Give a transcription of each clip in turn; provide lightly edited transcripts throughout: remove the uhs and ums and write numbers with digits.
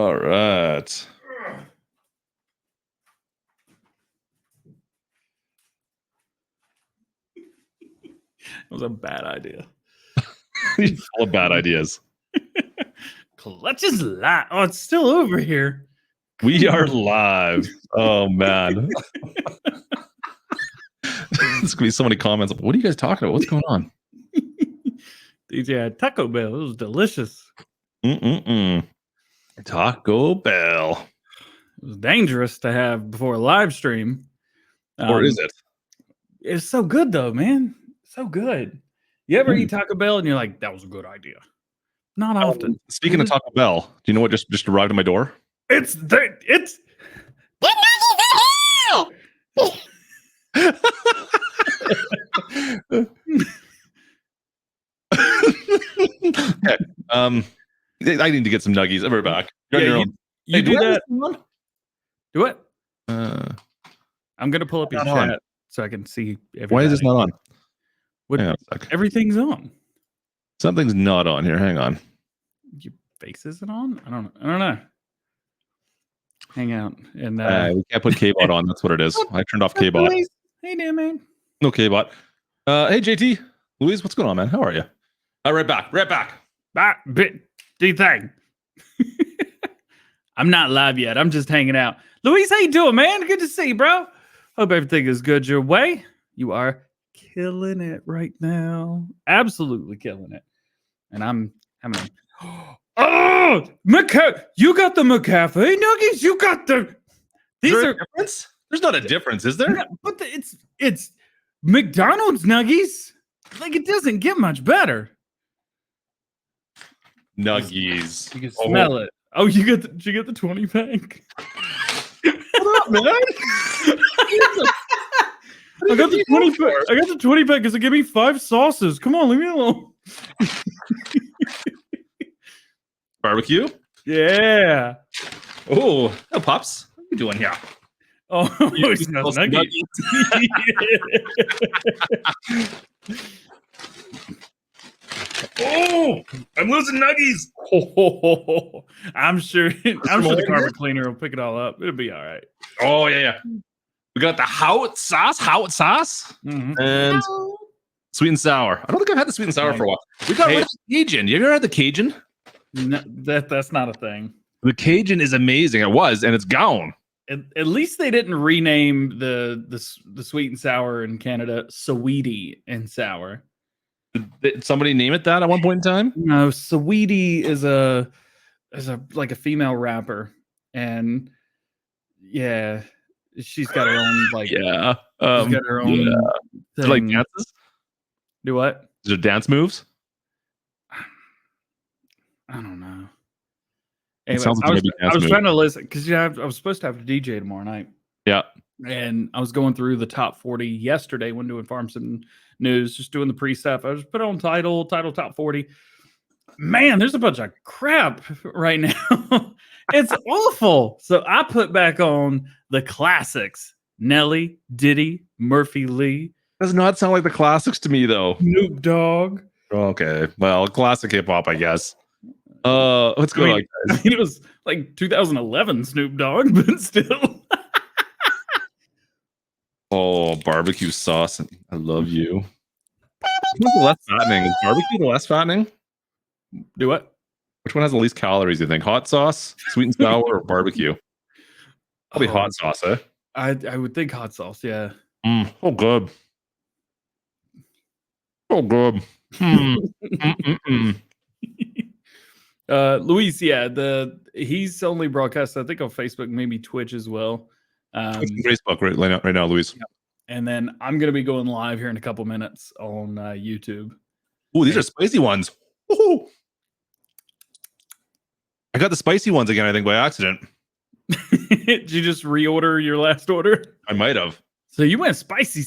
All right. It was a bad idea. Full of bad ideas. Klutch is live. Oh, it's still over here. We are live. Oh, man. There's going to be so many comments. What are you guys talking about? What's going on? DJ had Taco Bell. It was delicious. Taco Bell. It was dangerous to have before a live stream. Or is it? It's so good, though, man. So good. You ever eat Taco Bell and you're like, that was a good idea? Not often. Speaking of Taco Bell, do you know what just arrived at my door? It's Okay. I need to get some nuggies. I'll be back. You're on your own. You do that. Do what? I'm gonna pull up your chat so I can see everything. Why is this not on? Hang on a sec. Everything's on. Something's not on here. Hang on. Your face isn't on? I don't know. Hang out. And we can't put K-Bot on. That's what it is. I turned off K-Bot. Hey there, man. No K-Bot. Hey JT. Louise, what's going on, man? How are you? Right back. Do you think? I'm not live yet. I'm just hanging out. Louise, how you doing, man? Good to see you, bro. Hope everything is good your way. You are killing it right now. Absolutely killing it. And I'm having oh, you got the McCafe nuggies. You got the. These are difference. There's not a difference, is there? Yeah, but it's McDonald's nuggies. Like it doesn't get much better. Nuggies. You can smell it. Oh, did you get the 20 pack? What up, man? I got the 20 pack. I got the 20 pack because it gave me 5 sauces. Come on, leave me alone. Barbecue? Yeah. Oh, Pops. What are you doing here? Oh, you smells nuggies. Oh, I'm losing nuggies. Oh, I'm sure the carpet cleaner will pick it all up. It'll be all right. Oh, yeah. We got the hot sauce, and sweet and sour. I don't think I've had the sweet and sour for a while. We got Cajun. You ever had the Cajun? No, that's not a thing. The Cajun is amazing. It was, and it's gone. At least they didn't rename the sweet and sour in Canada Sweetie and Sour. Did somebody name it that at one point in time? No, Sweetie is a like a female rapper, and yeah, she's got her own like she's got her own like dances. Do what? Is there dance moves? I don't know. Anyway, I was trying to listen because I was supposed to have a DJ tomorrow night. Yeah. And I was going through the top 40 yesterday when doing Farms and News, just doing the pre-stuff. I just put on title top 40. Man, there's a bunch of crap right now. It's awful. So I put back on the classics. Nelly, Diddy, Murphy Lee. Does not sound like the classics to me, though. Snoop Dogg. Okay. Well, classic hip-hop, I guess. What's going on, guys? It was like 2011 Snoop Dogg, but still. Oh, barbecue sauce. I love you. What's the less fattening? Is barbecue the less fattening? Do what? Which one has the least calories, you think? Hot sauce, sweet and sour, or barbecue? Probably hot sauce, eh? I would think hot sauce, yeah. Oh, good. Oh, good. Louise, he's only broadcast, I think, on Facebook, maybe Twitch as well. Facebook right now, Louise. Yeah. And then I'm gonna be going live here in a couple minutes on YouTube. Oh, these are spicy ones. Woo-hoo. I got the spicy ones again, I think, by accident. Did you just reorder your last order? I might have. So you went spicy,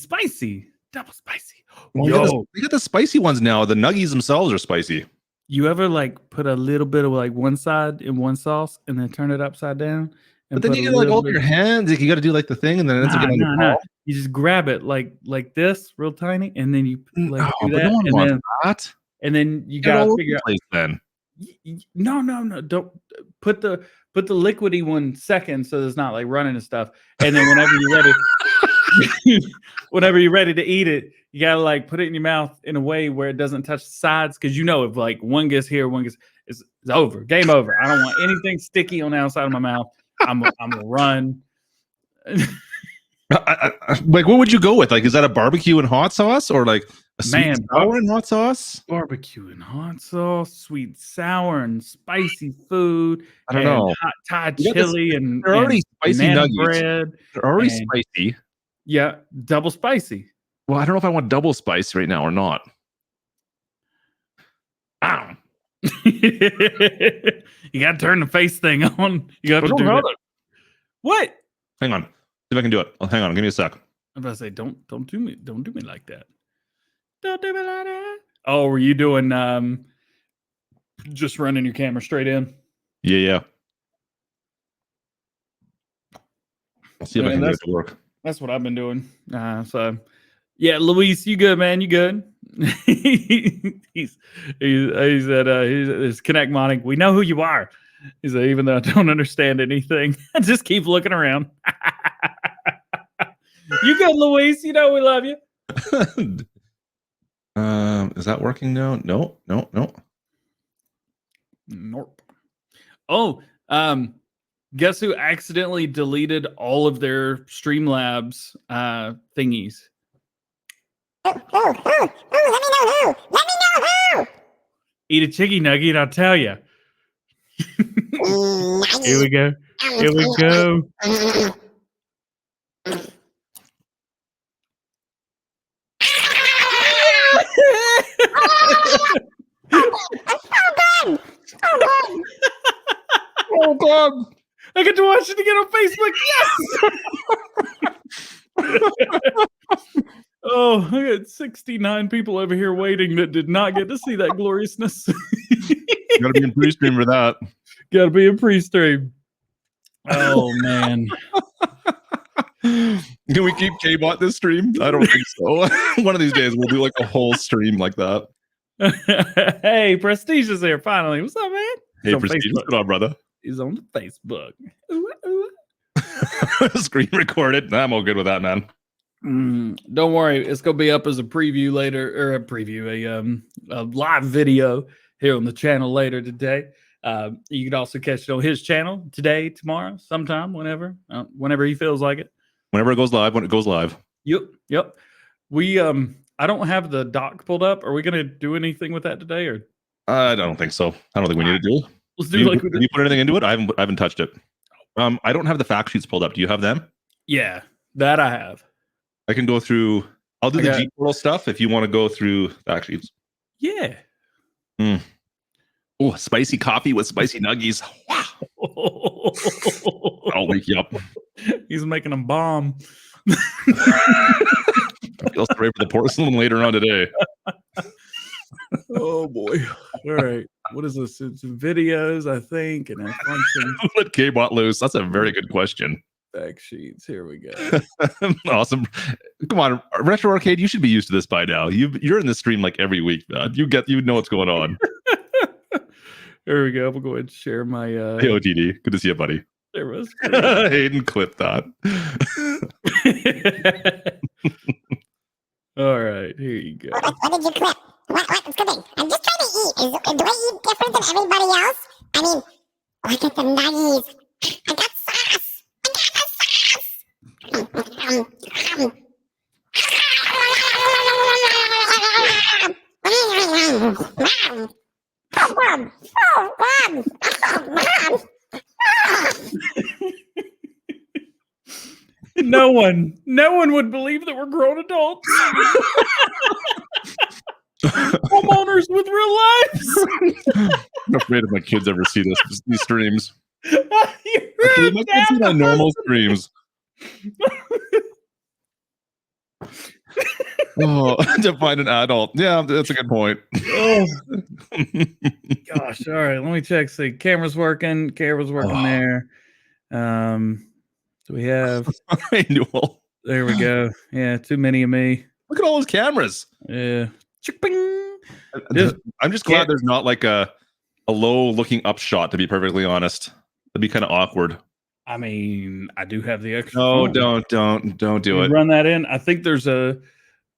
double spicy. Yo, we got the spicy ones now. The nuggies themselves are spicy. You ever like put a little bit of like one side in one sauce and then turn it upside down? But then you get like all your hands. Like, you got to do like the thing, and then it ends up getting on your You just grab it like this, real tiny, and then you like do that, no and then and then you got to figure out. Then No, don't put the liquidy one second so it's not like running and stuff. And then whenever you're ready, whenever you're ready to eat it, you gotta like put it in your mouth in a way where it doesn't touch the sides, because you know if like one gets here, one gets it's over, game over. I don't want anything sticky on the outside of my mouth. I'm gonna run. Like, what would you go with? Like, is that a barbecue and hot sauce, or like a sweet and sour and hot sauce? Barbecue and hot sauce, sweet, sour, and spicy food. I don't know. Hot Thai chili and they're already spicy nuggets. Bread. They're already spicy. Yeah, double spicy. Well, I don't know if I want double spice right now or not. Ow. You got to turn the face thing on. You have to do that. What? Hang on. See if I can do it. Oh, hang on. Give me a sec. I'm about to say, don't do me like that. Don't do me like that. Oh, were you doing just running your camera straight in? Yeah. Let's see if I can get it to work. That's what I've been doing. So yeah, Louise, you good, man? You good? he's at his Connect modding. We know who you are. He said, even though I don't understand anything, I just keep looking around. You good, Louise? You know we love you. Is that working now? No. Nope. Oh, guess who accidentally deleted all of their Streamlabs thingies? Let me know who. Eat a chicky nugget, I'll tell you. Here we go. Oh God! I get to watch it again on Facebook. Yes. Oh, I got 69 people over here waiting that did not get to see that gloriousness. Gotta be in pre-stream for that. Gotta be in pre-stream. Oh man. Can we keep K-Bot this stream? I don't think so. One of these days we'll do like a whole stream like that. Hey, Prestige is here finally. What's up, man? Hey, Prestige, what's going on, brother? He's on the Facebook. Screen recorded. I'm all good with that, man. Don't worry, it's gonna be up as a preview later, or a live video here on the channel later today. You can also catch it on his channel today, tomorrow, sometime, whenever he feels like it. Whenever it goes live, when it goes live. Yep. We I don't have the doc pulled up. Are we gonna do anything with that today, or? I don't think so. I don't think we need to do it. Let's do Did you put anything into it? I haven't touched it. I don't have the fact sheets pulled up. Do you have them? Yeah, that I have. I can go through. I'll do the G portal stuff if you want to go through fact sheets. Yeah. Oh, spicy coffee with spicy nuggies. Wow. I'll wake you up. He's making a bomb. I feel sorry for the porcelain later on today. Oh boy. All right. What is this? It's videos, I think, and a function. Let K-Bot loose. That's a very good question. Fact sheets. Here we go. Awesome. Come on, Retro Arcade. You should be used to this by now. You're in this stream like every week, man. You know what's going on. There we go. We'll go ahead and share my. Hey, OTD. Good to see you, buddy. There was. Hayden, clip that. All right, here you go. What did you clip? What's cooking? I'm just trying to eat. Do I eat different than everybody else? I mean, I got the nuggies. I got sauce. No one would believe that we're grown adults. Homeowners with real lives. I'm afraid if my kids ever see these streams. My kids see my normal streams. Oh, to find an adult. Yeah, that's a good point. Oh. Gosh, all right. Let me check. See, camera's working. There. So we have manual. There we go. Yeah, too many of me. Look at all those cameras. Yeah. I'm just glad there's not like a low looking up shot, to be perfectly honest. That'd be kind of awkward. I mean, I do have the extra. No, phone. don't do it. Run that in. I think there's a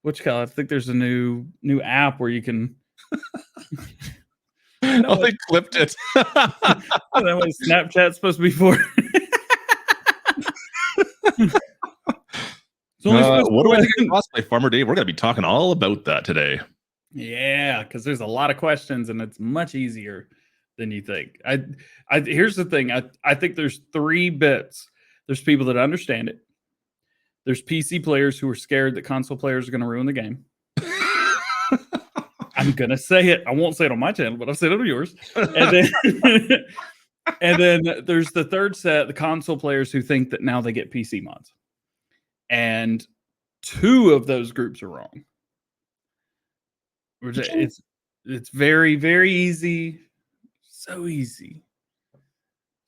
I think there's a new app where you can. No, they clipped it. That what Snapchat's supposed to be for. What do I think it costs by Farmer Dave? We're going to be talking all about that today. Yeah, because there's a lot of questions and it's much easier than you think. Here's the thing. I think there's 3 bits. There's people that understand it. There's PC players who are scared that console players are going to ruin the game. I'm going to say it. I won't say it on my channel, but I'll say it on yours. And then there's the third set, the console players who think that now they get PC mods. And 2 of those groups are wrong. It's very, very easy. So easy.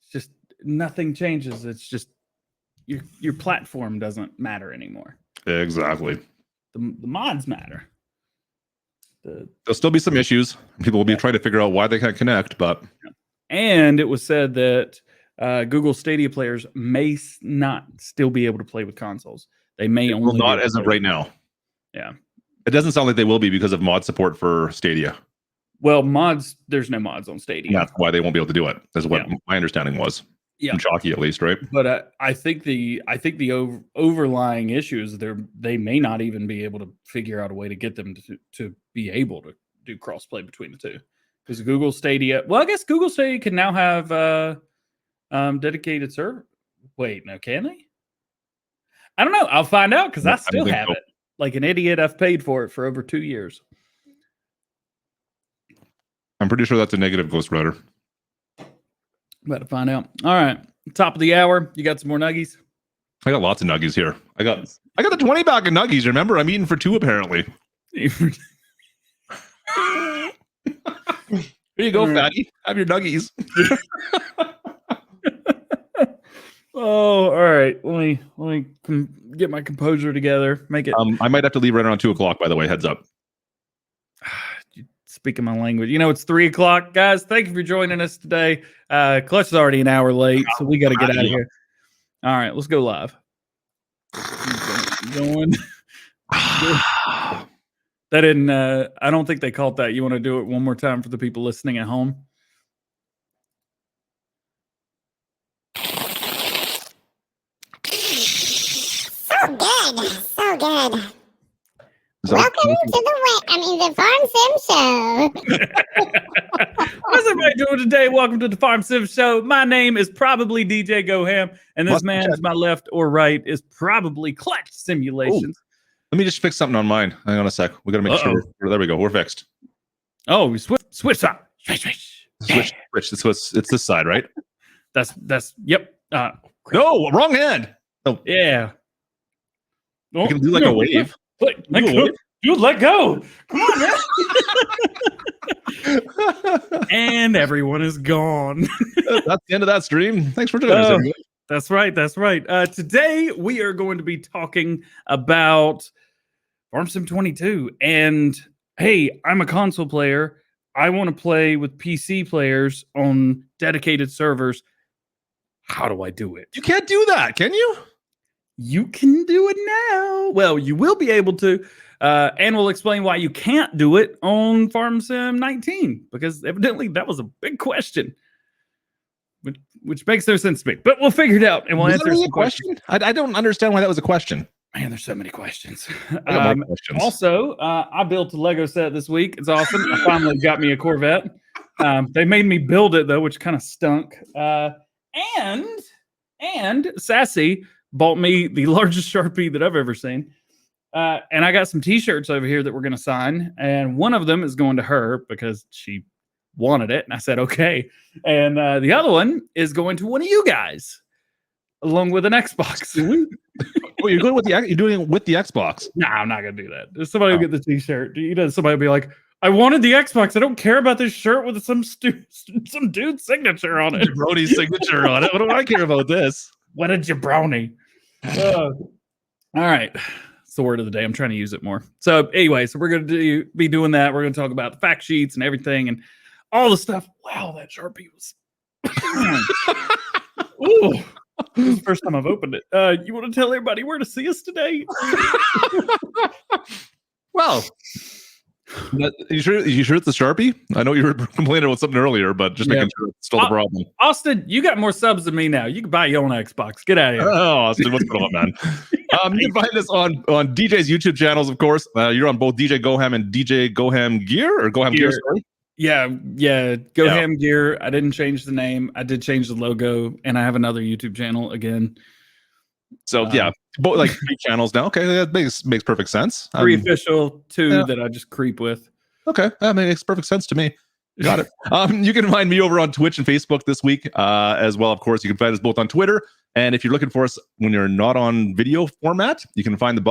It's just nothing changes. It's just your platform doesn't matter anymore. Exactly. The mods matter. There'll still be some issues. People will be trying to figure out why they can't connect, but and it was said that Google Stadia players may not still be able to play with consoles. They may only not as of right now. Yeah. It doesn't sound like they will be because of mod support for Stadia. Well, there's no mods on Stadia. That's why they won't be able to do it. That's what my understanding was. Yeah, from Chalky at least, right? But I think the overlying issue is they may not even be able to figure out a way to get them to be able to do crossplay between the two. Because Google Stadia, well, I guess Google Stadia can now have dedicated server. Wait, no, can they? I don't know. I'll find out because I still have it. Like an idiot, I've paid for it for over 2 years. I'm pretty sure that's a negative, Ghost Rider. About to find out. All right, top of the hour. You got some more nuggies? I got lots of nuggies here. I got the 20 pack of nuggies. Remember, I'm eating for 2 apparently. Here you go, fatty. Have your nuggies. Oh, all right. Let me get my composure together. Make it. I might have to leave right around 2:00. By the way, heads up. Speaking my language, it's 3:00, guys. Thank you for joining us today. Klutch is already an hour late, so we got to get out of here. All right, let's go live. Going. That didn't. I don't think they caught that. You want to do it one more time for the people listening at home? So good. Welcome to the Farm Sim Show. What's everybody doing today? Welcome to the Farm Sim Show. My name is probably DJ Goham, and this man to my left or right is probably Klutch Simulations. Let me just fix something on mine. Hang on a sec. We got to make sure. There we go. We're fixed. Oh, we switch up. Switch. It's this side, right? That's yep. No, wrong hand. Oh yeah. You can do like a wave. Dude, let go. Come on, man. And everyone is gone. That's the end of that stream. Thanks for joining us, everyone. That's right. Today we are going to be talking about Farm Sim 22. And hey, I'm a console player. I want to play with PC players on dedicated servers. How do I do it? You can't do that, can you? You can do it now. Well, you will be able to. And we'll explain why you can't do it on Farm Sim 19. Because evidently that was a big question. Which makes no sense to me. But we'll figure it out and we'll answer some questions. I don't understand why that was a question. Man, there's so many questions. Questions. Also, I built a Lego set this week. It's awesome. I finally got me a Corvette. They made me build it, though, which kind of stunk. And Sassy bought me the largest Sharpie that I've ever seen. And I got some t-shirts over here that we're going to sign. And one of them is going to her because she wanted it. And I said, okay. And the other one is going to one of you guys along with an Xbox. Oh, you're doing it with the Xbox? No, I'm not going to do that. There's somebody will get the t-shirt. Somebody will be like, I wanted the Xbox. I don't care about this shirt with some dude's signature on it. Brody's signature on it. What do I care about this? What a jabroni. All right. It's the word of the day. I'm trying to use it more. So anyway, we're going to be doing that. We're going to talk about the fact sheets and everything and all the stuff. Wow, that Sharpie was... Ooh, this is the first time I've opened it. You want to tell everybody where to see us today? Well, you sure it's the Sharpie? I know you were complaining about something earlier, but just making sure it's still the problem. Austin, you got more subs than me now. You can buy your own Xbox. Get out of here. Oh, Austin, what's going on, man? You can find us on DJ's YouTube channels, of course. You're on both DJ Goham and DJ Goham Gear or Goham Gear. Sorry. Yeah, Goham Gear. I didn't change the name. I did change the logo, and I have another YouTube channel again. So both like 3 channels now. Okay, that makes perfect sense. 3 official, 2 that I just creep with. Okay, that makes perfect sense to me. Got it. You can find me over on Twitch and Facebook this week as well. Of course, you can find us both on Twitter. And if you're looking for us when you're not on video format, you can find the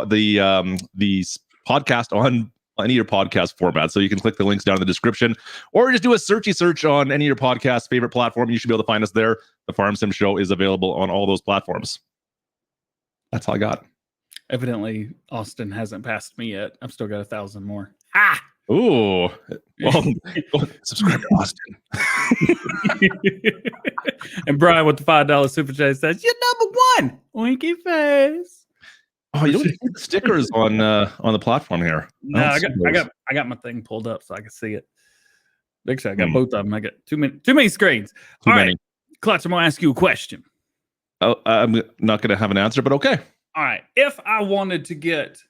podcast on any of your podcast formats. So you can click the links down in the description, or just do a search on any of your podcast favorite platform. You should be able to find us there. The Farm Sim Show is available on all those platforms. That's all I got. Evidently, Austin hasn't passed me yet. I've still got 1,000 more. Ah! Ooh. Well, subscribe to Austin. And Brian with the $5 super chat says, "You're number 1, winky face." Oh, you don't see the stickers on the platform here. No, I got my thing pulled up so I can see it. Actually, I got both of them. I got too many screens. All right, Klutch, I'm gonna ask you a question. Oh, I'm not gonna have an answer, but okay. All right. If I wanted to get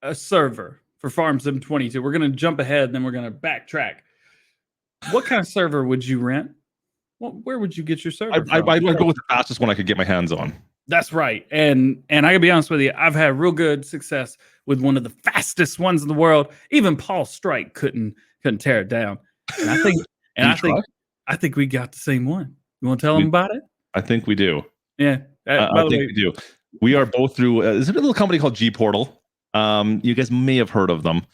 a server for Farm Sim 22, we're gonna jump ahead, and then we're gonna backtrack. What kind of server would you rent? Where would you get your server? I'd go with the fastest one I could get my hands on. That's right. And I gotta be honest with you, I've had real good success with one of the fastest ones in the world. Even Paul Strike couldn't tear it down. And I think we got the same one. You want to tell them about it? I think we do. Yeah. I think we do. We are both through there's a little company called G Portal. You guys may have heard of them.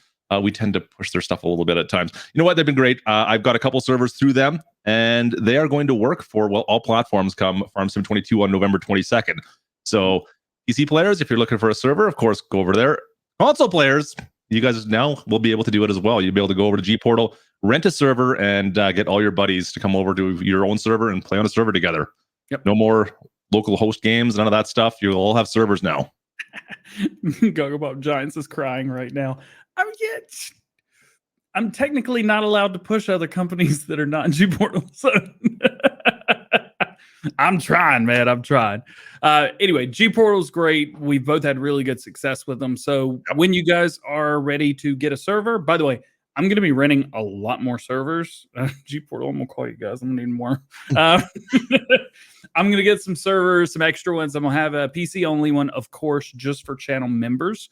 We tend to push their stuff a little bit at times. You know what? They've been great. I've got a couple servers through them, and they are going to work for all platforms come Farm Sim 22 on November 22nd. So PC players, if you're looking for a server, of course, go over there. Console players, you guys now will be able to do it as well. You'll be able to go over to G Portal, rent a server, and get all your buddies to come over to your own server and play on a server together. Yep. No more local host games, none of that stuff. You'll all have servers now. Gogglebop Giants is crying right now. I'm technically not allowed to push other companies that are not in G Portal. So I'm trying, man. I'm trying. Anyway, G Portal's great. We've both had really good success with them. So when you guys are ready to get a server, by the way, I'm going to be renting a lot more servers. G Portal, I'm going to call you guys. I'm going to need more. I'm going to get some servers, some extra ones. I'm going to have a PC only one, of course, just for channel members.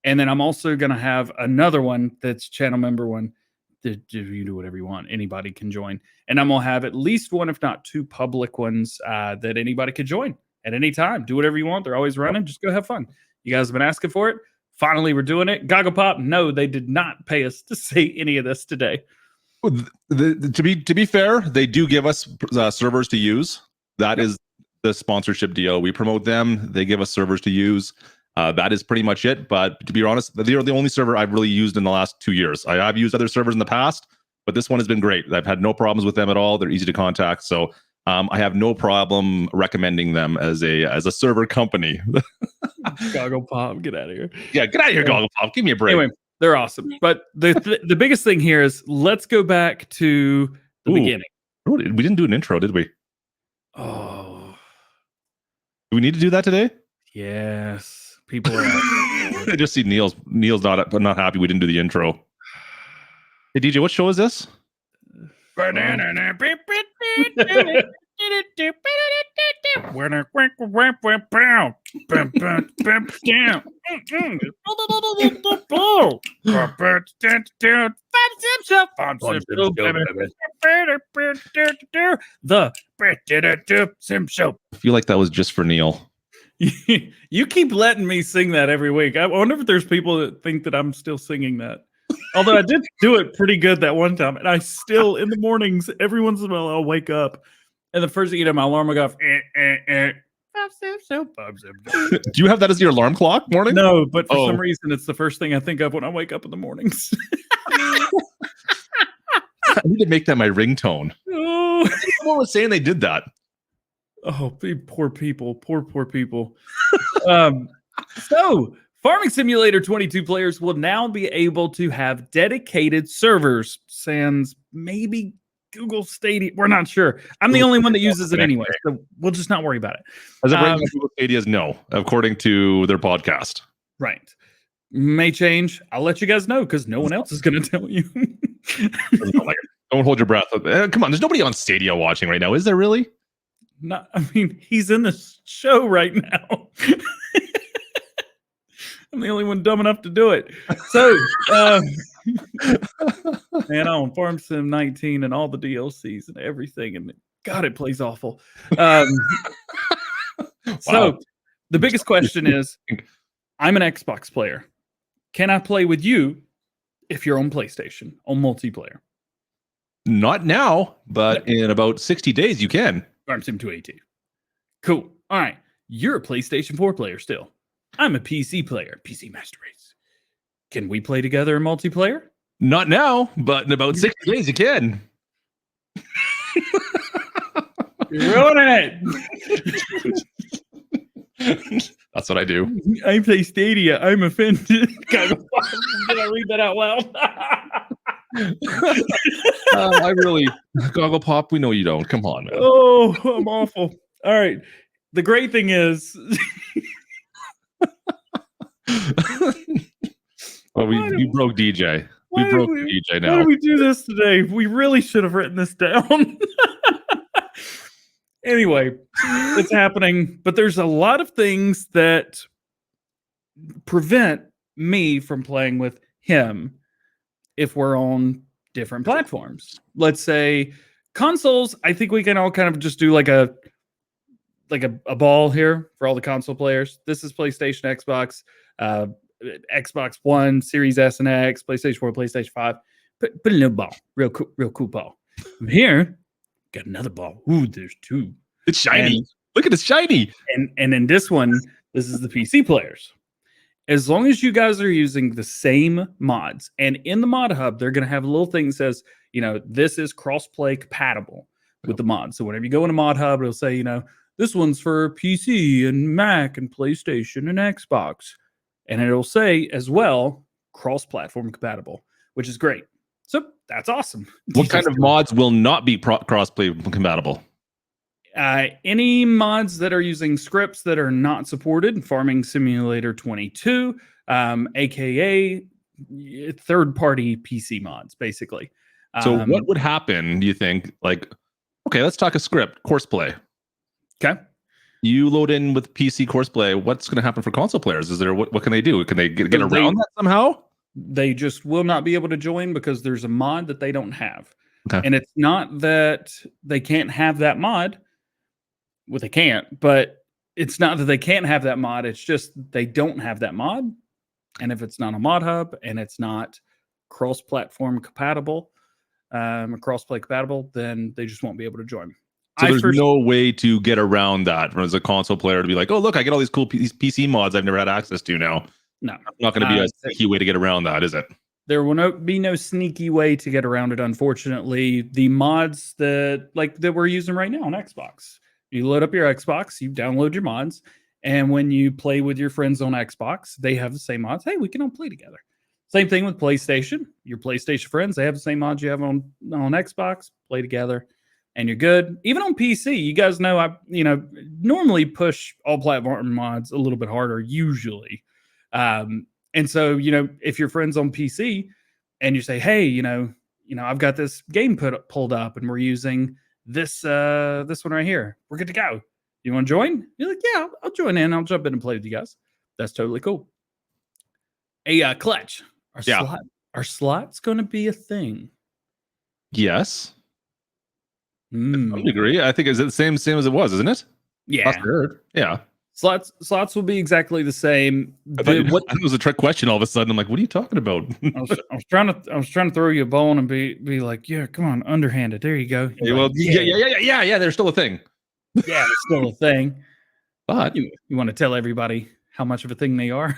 And then I'm also going to have another one that's channel member one that you do whatever you want. Anybody can join. And I'm going to have at least one, if not 2 public ones that anybody could join at any time. Do whatever you want. They're always running. Just go have fun. You guys have been asking for it. Finally, we're doing it. Gogglebop, no, they did not pay us to say any of this today. To be fair, they do give us servers to use. That is the sponsorship deal. We promote them. They give us servers to use. That is pretty much it. But to be honest, they're the only server I've really used in the last 2 years. I've used other servers in the past, but this one has been great. I've had no problems with them at all. They're easy to contact. So I have no problem recommending them as a server company. Gogglebop, get out of here. Yeah, get out of here, Gogglebop. Give me a break. Anyway, they're awesome. But the biggest thing here is let's go back to the beginning. We didn't do an intro, did we? Oh. Do we need to do that today? Yes. People are I just see Neil's not happy we didn't do the intro. Hey DJ, what show is this? The Sim Show. I feel like that was just for Neil. You keep letting me sing that every week. I wonder if there's people that think that I'm still singing that. Although I did do it pretty good that one time, and I still in the mornings every once in a while I'll wake up, and the first thing my alarm will go off. Do you have that as your alarm clock morning? No, but for some reason it's the first thing I think of when I wake up in the mornings. I need to make that my ringtone. Oh. Someone was saying they did that. Oh, poor people, poor people. So Farming Simulator 22 players will now be able to have dedicated servers, sans maybe Google Stadia. We're not sure. I'm the only one that uses it anyway, so we'll just not worry about it. As of right now, Google Stadia is no, according to their podcast. Right. May change. I'll let you guys know because no one else is going to tell you. Don't hold your breath. Come on, there's nobody on Stadia watching right now, is there really? No, I mean, he's in the show right now. I'm the only one dumb enough to do it. So, man, on Farm Sim 19 and all the DLCs and everything, and God, it plays awful. So, the biggest question is, I'm an Xbox player. Can I play with you if you're on PlayStation on multiplayer? Not now, but in about 60 days, you can. Farm Sim 218. Cool. All right. You're a PlayStation 4 player still. I'm a PC player. PC Master Race. Can we play together in multiplayer? Not now, but in about 60 days, you can. You're ruining it. That's what I do. I play Stadia. I'm offended. Did I read that out loud? I really, Goggle Pop, we know you don't. Come on, man. Oh, I'm awful. All right. The great thing is, well, we broke DJ. We broke DJ now. Why did we do this today? We really should have written this down. Anyway, it's happening, but there's a lot of things that prevent me from playing with him if we're on different platforms. Let's say consoles, I think we can all kind of just do like a ball here for all the console players. This is PlayStation, Xbox, Xbox One, Series S and X, PlayStation 4, PlayStation 5. Put a little ball, real cool ball. From here, got another ball. Ooh, there's two. It's shiny. Look at it's shiny. And in this one, this is the PC players. As long as you guys are using the same mods, and in the mod hub, they're going to have a little thing that says, this is cross-play compatible with the mod. So whenever you go into mod hub, it'll say, this one's for PC and Mac and PlayStation and Xbox. And it'll say as well, cross-platform compatible, which is great. So that's awesome. What kind of mods will not be cross-play compatible? Any mods that are using scripts that are not supported in Farming Simulator 22, aka third-party PC mods, basically. So what would happen, do you think? Like, okay, let's talk a script, courseplay. Okay. You load in with PC courseplay. What's going to happen for console players? Is there what can they do? Can they get around that somehow? They just will not be able to join because there's a mod that they don't have. Okay. And it's not that they can't have that mod. Well, they can't, but it's not that they can't have that mod. It's just they don't have that mod. And if it's not a mod hub and it's not cross-platform compatible, cross-play compatible, then they just won't be able to join. So there's no way to get around that as a console player to be like, oh, look, I get all these cool PC mods I've never had access to now. No. Not going to be a sneaky way to get around that, is it? There will be no sneaky way to get around it, unfortunately. The mods that we're using right now on Xbox. You load up your Xbox, you download your mods, and when you play with your friends on Xbox, they have the same mods. Hey, we can all play together. Same thing with PlayStation. Your PlayStation friends, they have the same mods you have on Xbox. Play together, and you're good. Even on PC, you guys know I normally push all platform mods a little bit harder, usually. And so if your friends on PC and you say, hey, I've got this game pulled up, and we're using this one right here. We're good to go. You want to join? You're like, yeah, I'll join in. I'll jump in and play with you guys. That's totally cool. Hey, Klutch, are slots going to be a thing? Yes. To some degree. I think it's the same as it was, isn't it? Yeah. Yeah. Slots will be exactly the same. I thought it was a trick question all of a sudden. I'm like, what are you talking about? I was trying to throw you a bone and be like, yeah, come on, underhanded. There you go. Yeah, yeah. They're still a thing. Yeah, it's still a thing. But you want to tell everybody how much of a thing they are?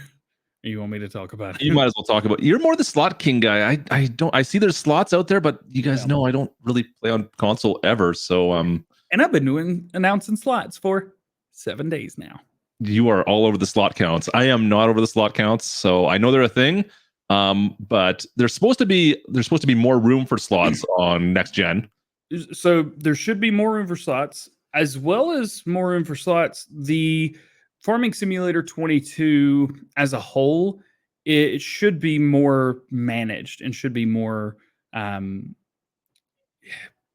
Or you want me to talk about it? You might as well talk about it. You're more the slot king guy. I see there's slots out there, but you guys know I don't really play on console ever. So And I've been announcing slots for 7 days now. You are all over the slot counts. I am not over the slot counts, so I know they're a thing. But there's supposed to be more room for slots on next gen. So there should be more room for slots, as well as more room for slots. The Farming Simulator 22 as a whole, it should be more managed and should be more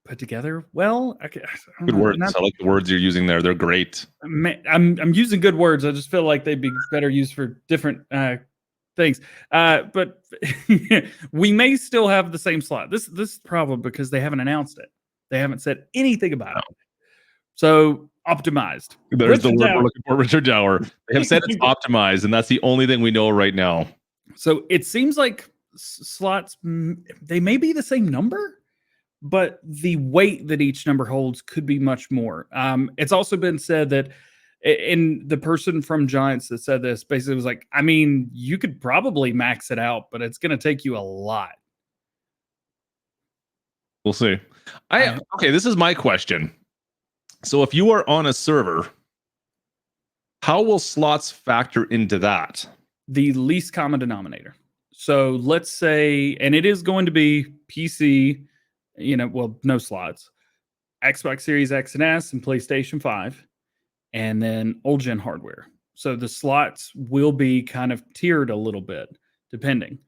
put together. Well, I don't Good know, words. I like the words you're using there. They're great. I'm using good words. I just feel like they'd be better used for different things. But we may still have the same slot. This is the problem because they haven't announced it. They haven't said anything about it. So optimized. There's the word we're looking for, Richard Dower. They have said it's optimized, and that's the only thing we know right now. So it seems like slots, they may be the same number, but the weight that each number holds could be much more. It's also been said that, and the person from Giants that said this basically was like, I mean, you could probably max it out, but it's going to take you a lot. We'll see. Okay, this is my question. So if you are on a server, how will slots factor into that? The least common denominator. So let's say, and it is going to be PC, no slots, Xbox Series X and S and PlayStation 5, and then old gen hardware. So the slots will be kind of tiered a little bit, depending.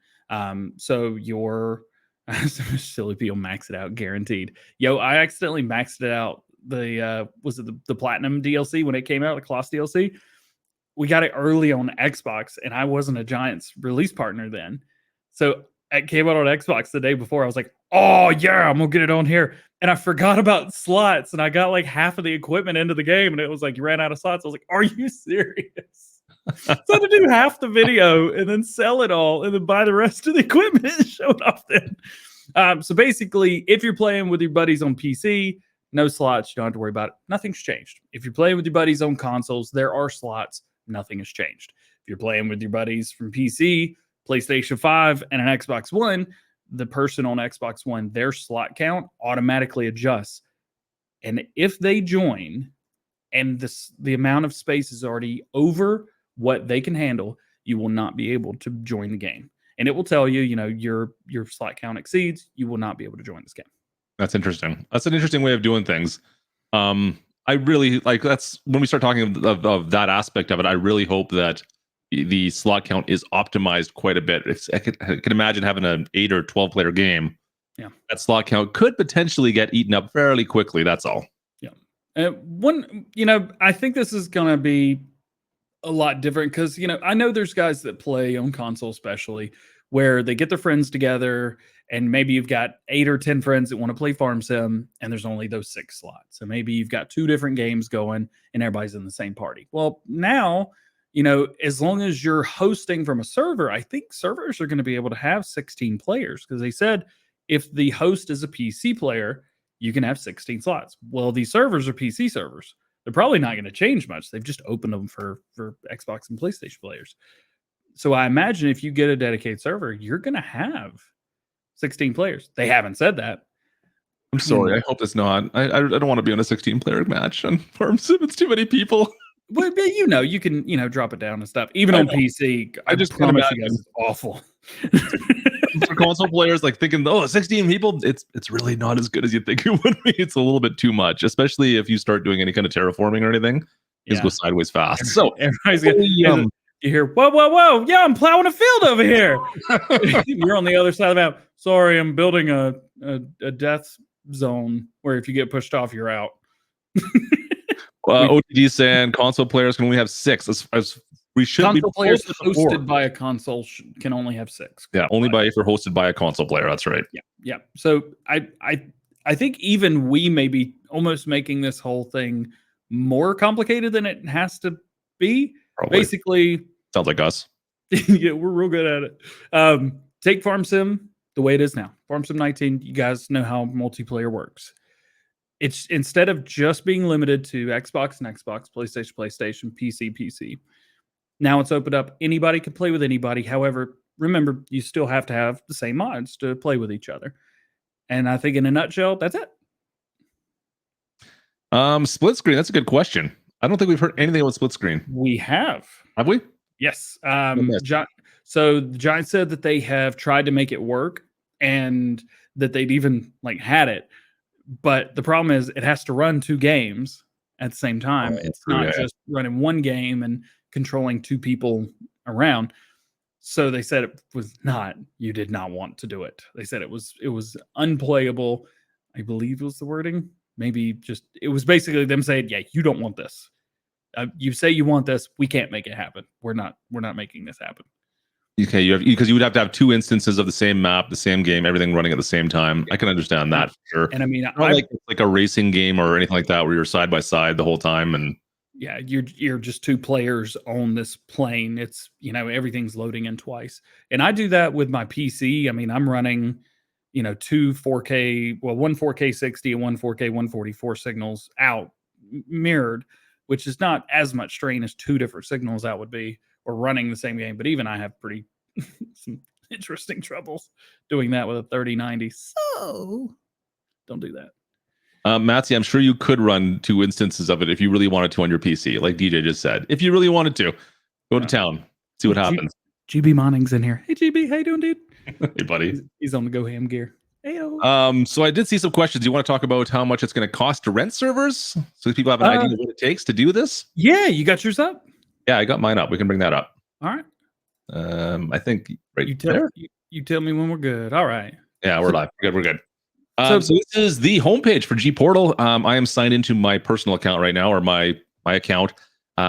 So your silly people max it out, guaranteed. Yo, I accidentally maxed it out. The Platinum DLC when it came out, the Colossus DLC. We got it early on Xbox, and I wasn't a Giants release partner then. So it came out on Xbox the day before. I was like, oh, yeah, I'm going to get it on here. And I forgot about slots, and I got like half of the equipment into the game, and it was like, you ran out of slots. I was like, are you serious? So I had to do half the video and then sell it all and then buy the rest of the equipment and show it off then. So basically, if you're playing with your buddies on PC, no slots. You don't have to worry about it. Nothing's changed. If you're playing with your buddies on consoles, there are slots. Nothing has changed. If you're playing with your buddies from PC, PlayStation 5, and an Xbox One, the person on Xbox One, their slot count automatically adjusts. And if they join and the amount of space is already over what they can handle, you will not be able to join the game. And it will tell you, your slot count exceeds, you will not be able to join this game. That's interesting. That's an interesting way of doing things. I really like that's when we start talking of that aspect of it. I really hope that the slot count is optimized quite a bit. I can imagine having an 8 or 12 player game. Yeah, that slot count could potentially get eaten up fairly quickly. That's all. Yeah. I think this is going to be a lot different because, I know there's guys that play on console, especially where they get their friends together and maybe you've got 8 or 10 friends that want to play Farm Sim and there's only those 6 slots. So maybe you've got 2 different games going and everybody's in the same party. Well, now, as long as you're hosting from a server, I think servers are going to be able to have 16 players because they said if the host is a PC player, you can have 16 slots. Well, these servers are PC servers. They're probably not going to change much. They've just opened them for Xbox and PlayStation players. So I imagine if you get a dedicated server, you're going to have 16 players. They haven't said that. I'm sorry. I hope it's not. I don't want to be on a 16-player match on Farm Sim. It's too many people. Well, you can drop it down and stuff. Even on PC, I just promise you guys, it's awful. For console players, like thinking, 16 people, it's really not as good as you think it would be. It's a little bit too much, especially if you start doing any kind of terraforming or anything. Things go sideways fast. So everybody's gonna, you hear, whoa, yeah, I'm plowing a field over here. You're on the other side of the map. Sorry, I'm building a death zone where if you get pushed off, you're out. OTG saying console players can only have 6. As we should console be players hosted by a console can only have 6. Yeah, only if you're hosted by a console player. That's right. Yeah. So I think even we may be almost making this whole thing more complicated than it has to be. Probably. Basically, sounds like us. Yeah, we're real good at it. Take Farm Sim the way it is now. Farm Sim 19. You guys know how multiplayer works. It's instead of just being limited to Xbox and Xbox, PlayStation, PC. Now it's opened up. Anybody can play with anybody. However, remember, you still have to have the same mods to play with each other. And I think in a nutshell, that's it. Split screen. That's a good question. I don't think we've heard anything about split screen. We have. Have we? Yes. Yes. So the Giants said that they have tried to make it work and that they'd even like had it. But the problem is it has to run 2 games at the same time. Oh, It's not yeah. just running 1 game and controlling 2 people around. So they said it was not, you did not want to do it. They said it was unplayable. I believe was the wording. Maybe just, it was basically them saying, yeah, you don't want this. You say you want this, we can't make it happen. We're not making this happen. Okay, because you would have to have 2 instances of the same map, the same game, everything running at the same time. I can understand that for sure. And I mean, Not like a racing game or anything like that where you're side by side the whole time. And yeah, you're just 2 players on this plane. It's, everything's loading in twice. And I do that with my PC. I mean, I'm running, 2 4K, well, one 4K 60 and one 4K 144 signals out mirrored, which is not as much strain as 2 different signals out would be, or running the same game. But even I have pretty some interesting troubles doing that with a 3090. So don't do that. Matsy, I'm sure you could run 2 instances of it if you really wanted to on your PC, like DJ just said. If you really wanted to, go to town, see what happens. GB Monning's in here. Hey, GB, how you doing, dude? Hey, buddy. He's on the Go Ham gear. Heyo. So I did see some questions. You want to talk about how much it's going to cost to rent servers, so people have an idea of what it takes to do this? Yeah, you got yours up? Yeah, I got mine up. We can bring that up. All right. I think right there. You tell me when we're good. All right. Yeah, we're live. We're good. So this is the homepage for G Portal. I am signed into my personal account right now, or my account.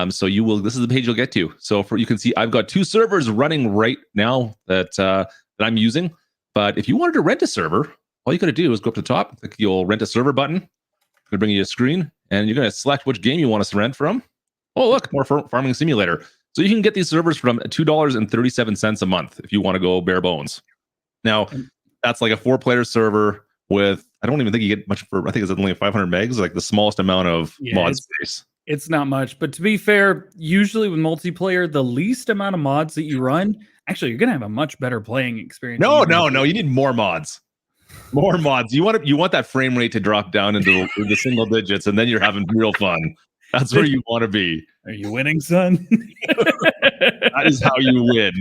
So you will. This is the page you'll get to. So you can see I've got 2 servers running right now that I'm using. But if you wanted to rent a server, all you got to do is go up to the top. Click you'll rent a server button. It's going to bring you a screen, and you're going to select which game you want us to rent from. Oh, look, more farming simulator. So you can get these servers from $2.37 a month if you want to go bare bones. Now, that's like a 4-player server with, I don't even think you get much for, I think it's only 500 megs, like the smallest amount of mod space. It's not much, but to be fair, usually with multiplayer, the least amount of mods that you run, actually, you're going to have a much better playing experience. No, you need more mods. More mods. You want that frame rate to drop down into the single digits, and then you're having real fun. That's where you want to be. Are you winning, son? That is how you win,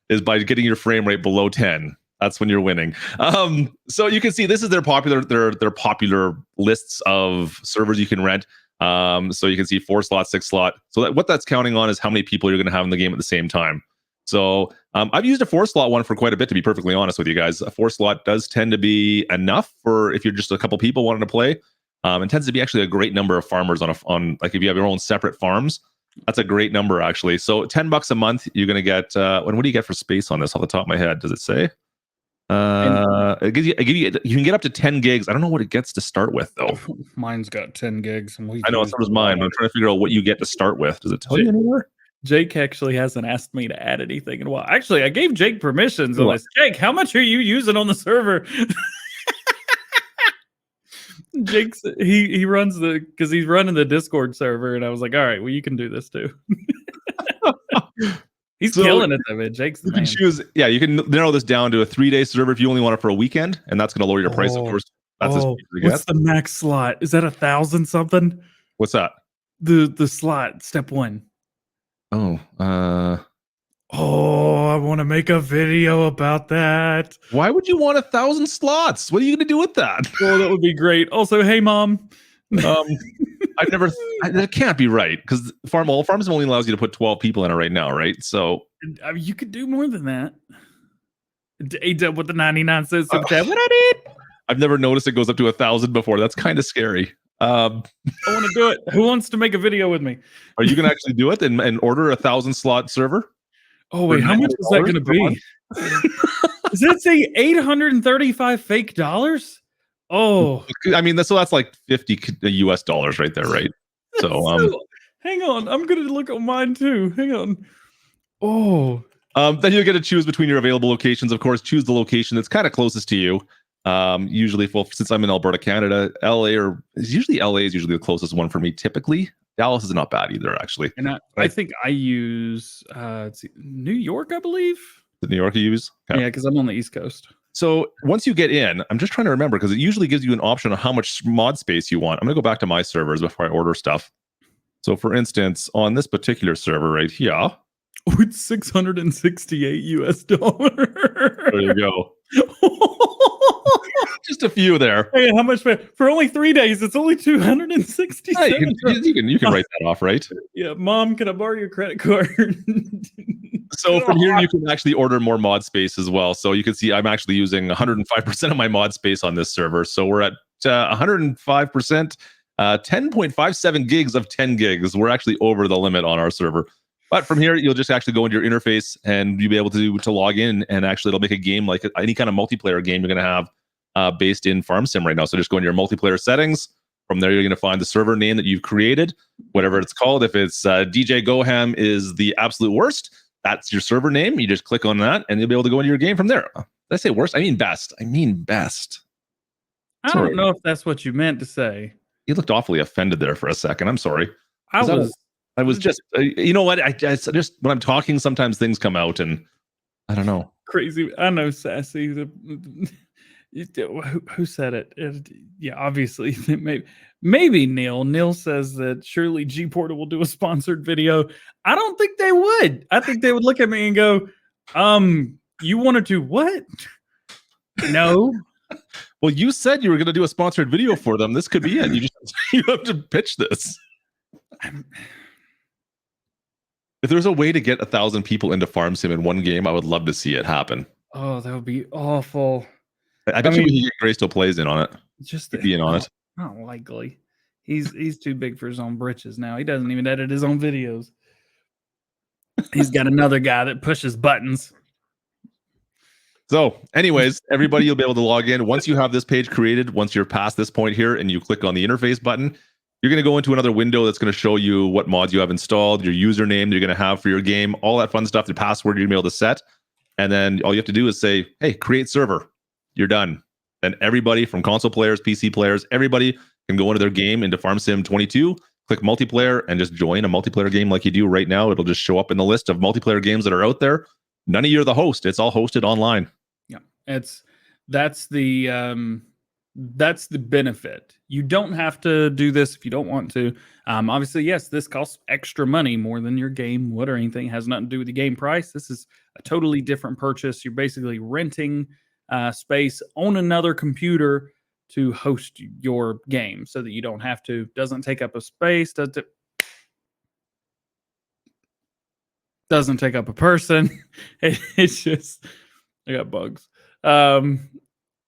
is by getting your frame rate below 10. That's when you're winning. So you can see this is their popular lists of servers you can rent. So you can see 4 slot, 6 slot. So what that's counting on is how many people you're going to have in the game at the same time. So I've used a 4-slot one for quite a bit, to be perfectly honest with you guys. A 4-slot does tend to be enough for if you're just a couple people wanting to play. It tends to be actually a great number of farmers on like if you have your own separate farms, that's a great number actually. So $10 a month, you're gonna get. What do you get for space on this off the top of my head? Does it say? It gives you you can get up to 10 gigs. I don't know what it gets to start with though. Mine's got 10 gigs. And I know so does mine, but I'm trying to figure out what you get to start with. Does it tell you anywhere? Jake actually hasn't asked me to add anything in a while. Actually, I gave Jake permissions on this. Jake, how much are you using on the server? Jake's he runs because he's running the Discord server, and I was like, all right, well, you can do this too. He's killing it though, man. Jake's the man. You can narrow this down to a 3-day server if you only want it for a weekend, and that's going to lower your price, of course. That's what's the max slot? Is that 1,000 something? What's that? The slot, step 1. I want to make a video about that. Why would you want 1,000 slots? What are you going to do with that? Oh, that would be great. Also, hey, Mom. That can't be right because Farms only allows you to put 12 people in it right now, right? So you could do more than that. A-Dub with the 99 cents. What I did. I've never noticed it goes up to 1,000 before. That's kind of scary. I want to do it. Who wants to make a video with me? Are you gonna actually do it and order 1,000 slot server? Oh wait, how much is that gonna be? Does it say 835 fake dollars? Oh, I mean that's like 50 US dollars right there, right? So hang on, I'm gonna look at mine too. Hang on. Oh, then you'll get to choose between your available locations. Of course, choose the location that's kind of closest to you. Usually, since I'm in Alberta, Canada, LA is usually the closest one for me. Typically, Dallas is not bad either, actually. And I think I use New York, I believe. The New York you use? Yeah, because I'm on the East Coast. So once you get in, I'm just trying to remember because it usually gives you an option on how much mod space you want. I'm going to go back to my servers before I order stuff. So for instance, on this particular server right here, Oh, it's $668 US. there you go. Just a few there. Hey, how much for only 3 days? It's only 267. Yeah, you can write that off, right? Yeah, Mom, can I borrow your credit card? So from here, you can actually order more mod space as well. So you can see I'm actually using 105% of my mod space on this server. So we're at 105%, 10.57 gigs of 10 gigs. We're actually over the limit on our server. But from here, you'll just actually go into your interface and you'll be able to log in, and actually it'll make a game like any kind of multiplayer game you're going to have based in Farm Sim right now. So just go into your multiplayer settings. From there, you're going to find the server name that you've created, whatever it's called. If it's DJ Goham is the absolute worst, that's your server name. You just click on that, and you'll be able to go into your game from there. Did I say worst? I mean best. I don't know if that's what you meant to say. You looked awfully offended there for a second. I'm sorry. I was just, you know what? I just when I'm talking, sometimes things come out, and I don't know. Crazy. I know, Sassy. Who said it? Yeah, obviously, maybe Neil. Neil says that surely G Portal will do a sponsored video. I don't think they would. I think they would look at me and go, you wanted to what? No. Well, you said you were going to do a sponsored video for them. This could be it. You have to pitch this. If there's a way to get 1,000 people into Farm Sim in one game, I would love to see it happen. Oh, that would be awful. I bet you we can get Grace to plays in on it. Just being on it. Not likely. He's too big for his own britches now. He doesn't even edit his own videos. He's got another guy that pushes buttons. So, anyways, everybody, you'll be able to log in. Once you have this page created, once you're past this point here and you click on the interface button, you're going to go into another window that's going to show you what mods you have installed, your username you're going to have for your game, all that fun stuff, the password you're going to be able to set. And then all you have to do is say, hey, create server. You're done. And everybody from console players, PC players, everybody can go into their game, into Farm Sim 22, click multiplayer, and just join a multiplayer game like you do right now. It'll just show up in the list of multiplayer games that are out there. None of you are the host. It's all hosted online. Yeah, that's the benefit. You don't have to do this if you don't want to. Obviously, yes, this costs extra money, more than your game would or anything. It has nothing to do with the game price. This is a totally different purchase. You're basically renting space on another computer to host your game so that you don't have to. Doesn't take up a space. Doesn't take up a person. It's just, I got bugs.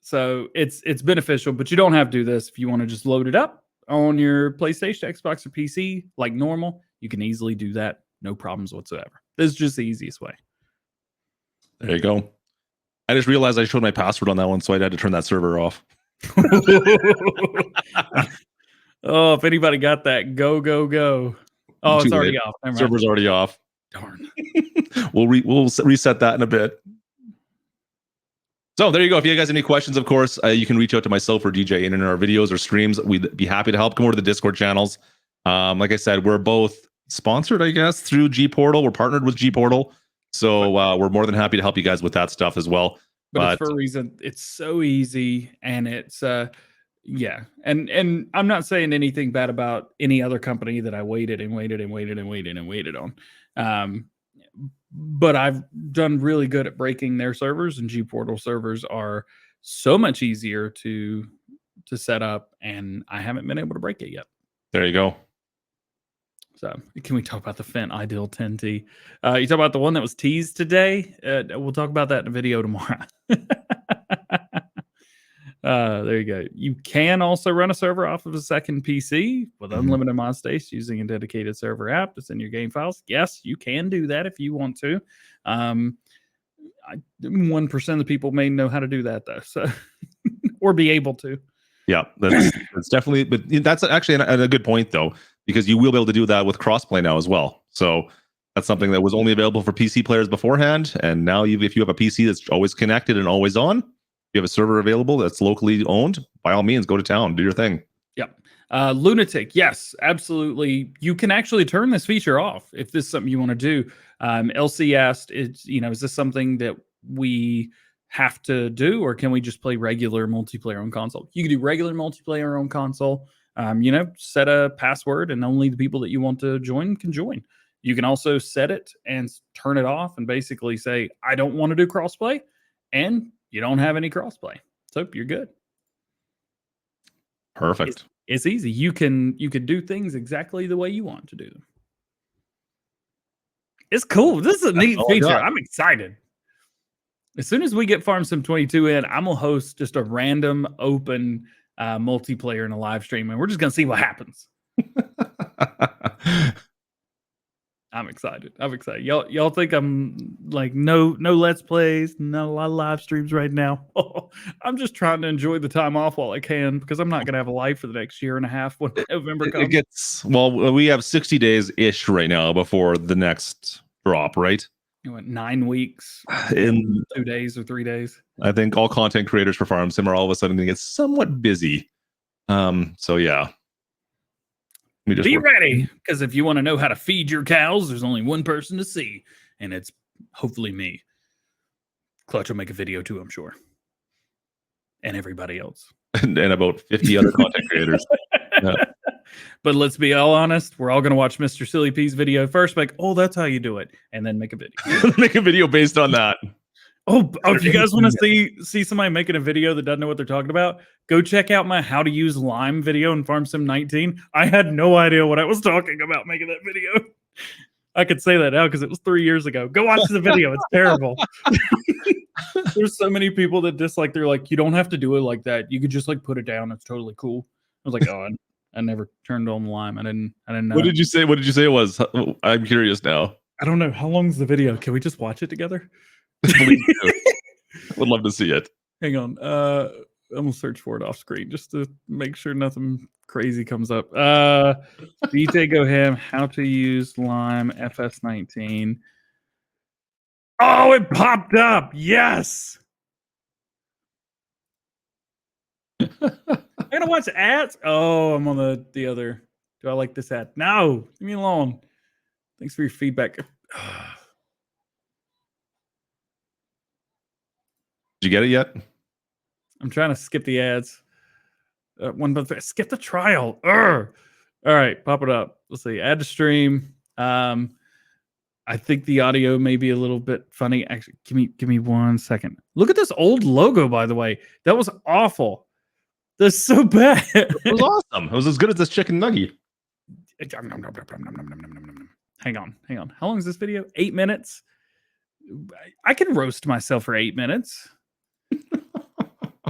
So it's beneficial, but you don't have to do this. If you want to just load it up on your PlayStation, Xbox, or PC like normal, you can easily do that. No problems whatsoever. This is just the easiest way. There you go. I just realized I showed my password on that one, so I had to turn that server off. Oh, if anybody got that, go. Oh, it's already off. Server's already off. Darn. We'll reset that in a bit. So there you go. If you guys have any questions, of course, you can reach out to myself or DJ in our videos or streams. We'd be happy to help. Come over to the Discord channels. Like I said, we're both sponsored, I guess, through G Portal. We're partnered with G Portal. So we're more than happy to help you guys with that stuff as well. But it's for a reason. It's so easy, and it's yeah. And I'm not saying anything bad about any other company that I waited on. But I've done really good at breaking their servers, and G Portal servers are so much easier to set up, and I haven't been able to break it yet. There you go. So can we talk about the Fent Ideal 10T? You talk about the one that was teased today. We'll talk about that in a video tomorrow. There you go. You can also run a server off of a second PC with unlimited mod space using a dedicated server app to send your game files. Yes, you can do that if you want to. 1% of the people may know how to do that though, so or be able to. Yeah, that's definitely. But that's actually a good point though, because you will be able to do that with crossplay now as well. So that's something that was only available for PC players beforehand, and now if you have a PC that's always connected and always on, you have a server available that's locally owned, by all means, go to town, do your thing. Yep. Lunatic, yes, absolutely. You can actually turn this feature off if this is something you want to do. LC asked, is this something that we have to do, or can we just play regular multiplayer on console? You can do regular multiplayer on console. Set a password, and only the people that you want to join can join. You can also set it and turn it off, and basically say, "I don't want to do crossplay," and you don't have any crossplay. So you're good. Perfect. It's easy. You can do things exactly the way you want to do them. It's cool. This is a neat feature. I'm excited. As soon as we get Farm Sim 22 in, I'm gonna host just a random open multiplayer in a live stream, and we're just gonna see what happens. I'm excited. Y'all think I'm like no let's plays, not a lot of live streams right now. I'm just trying to enjoy the time off while I can, because I'm not gonna have a life for the next year and a half when November comes. We have 60 days ish right now before the next drop, right? You went 9 weeks in 2 days or 3 days. I think all content creators for Farm Sim are all of a sudden going to get somewhat busy. So yeah. Be ready, because if you want to know how to feed your cows, there's only one person to see, and it's hopefully me. Klutch will make a video too, I'm sure. And everybody else. and about 50 other content creators. Yeah. But let's be all honest, we're all going to watch Mr. Silly P's video first, like, oh, that's how you do it, and then make a video. Make a video based on that. Oh, if you guys want to see somebody making a video that doesn't know what they're talking about, go check out my how to use Lime video in Farm Sim 19. I had no idea what I was talking about making that video. I could say that now because it was 3 years ago. Go watch the video. It's terrible. There's so many people that dislike. They're like, you don't have to do it like that. You could just like put it down. It's totally cool. I was like, oh, I never turned on Lime. I didn't know. What did you say? What did you say it was? I'm curious now. I don't know. How long's the video? Can we just watch it together? Would love to see it. Hang on. I'm gonna search for it off screen just to make sure nothing crazy comes up. DJ Go Ham, how to use Lime FS19. Oh, it popped up. Yes. I'm gonna watch ads. Oh, I'm on the other. Do I like this ad? No, leave me alone. Thanks for your feedback. Did you get it yet? I'm trying to skip the ads. Skip the trial. Urgh. All right, pop it up. Let's see. Add to stream. I think the audio may be a little bit funny. Actually, give me 1 second. Look at this old logo, by the way. That was awful. That's so bad. It was awesome. It was as good as this chicken nugget. Hang on. How long is this video? 8 minutes. I can roast myself for 8 minutes.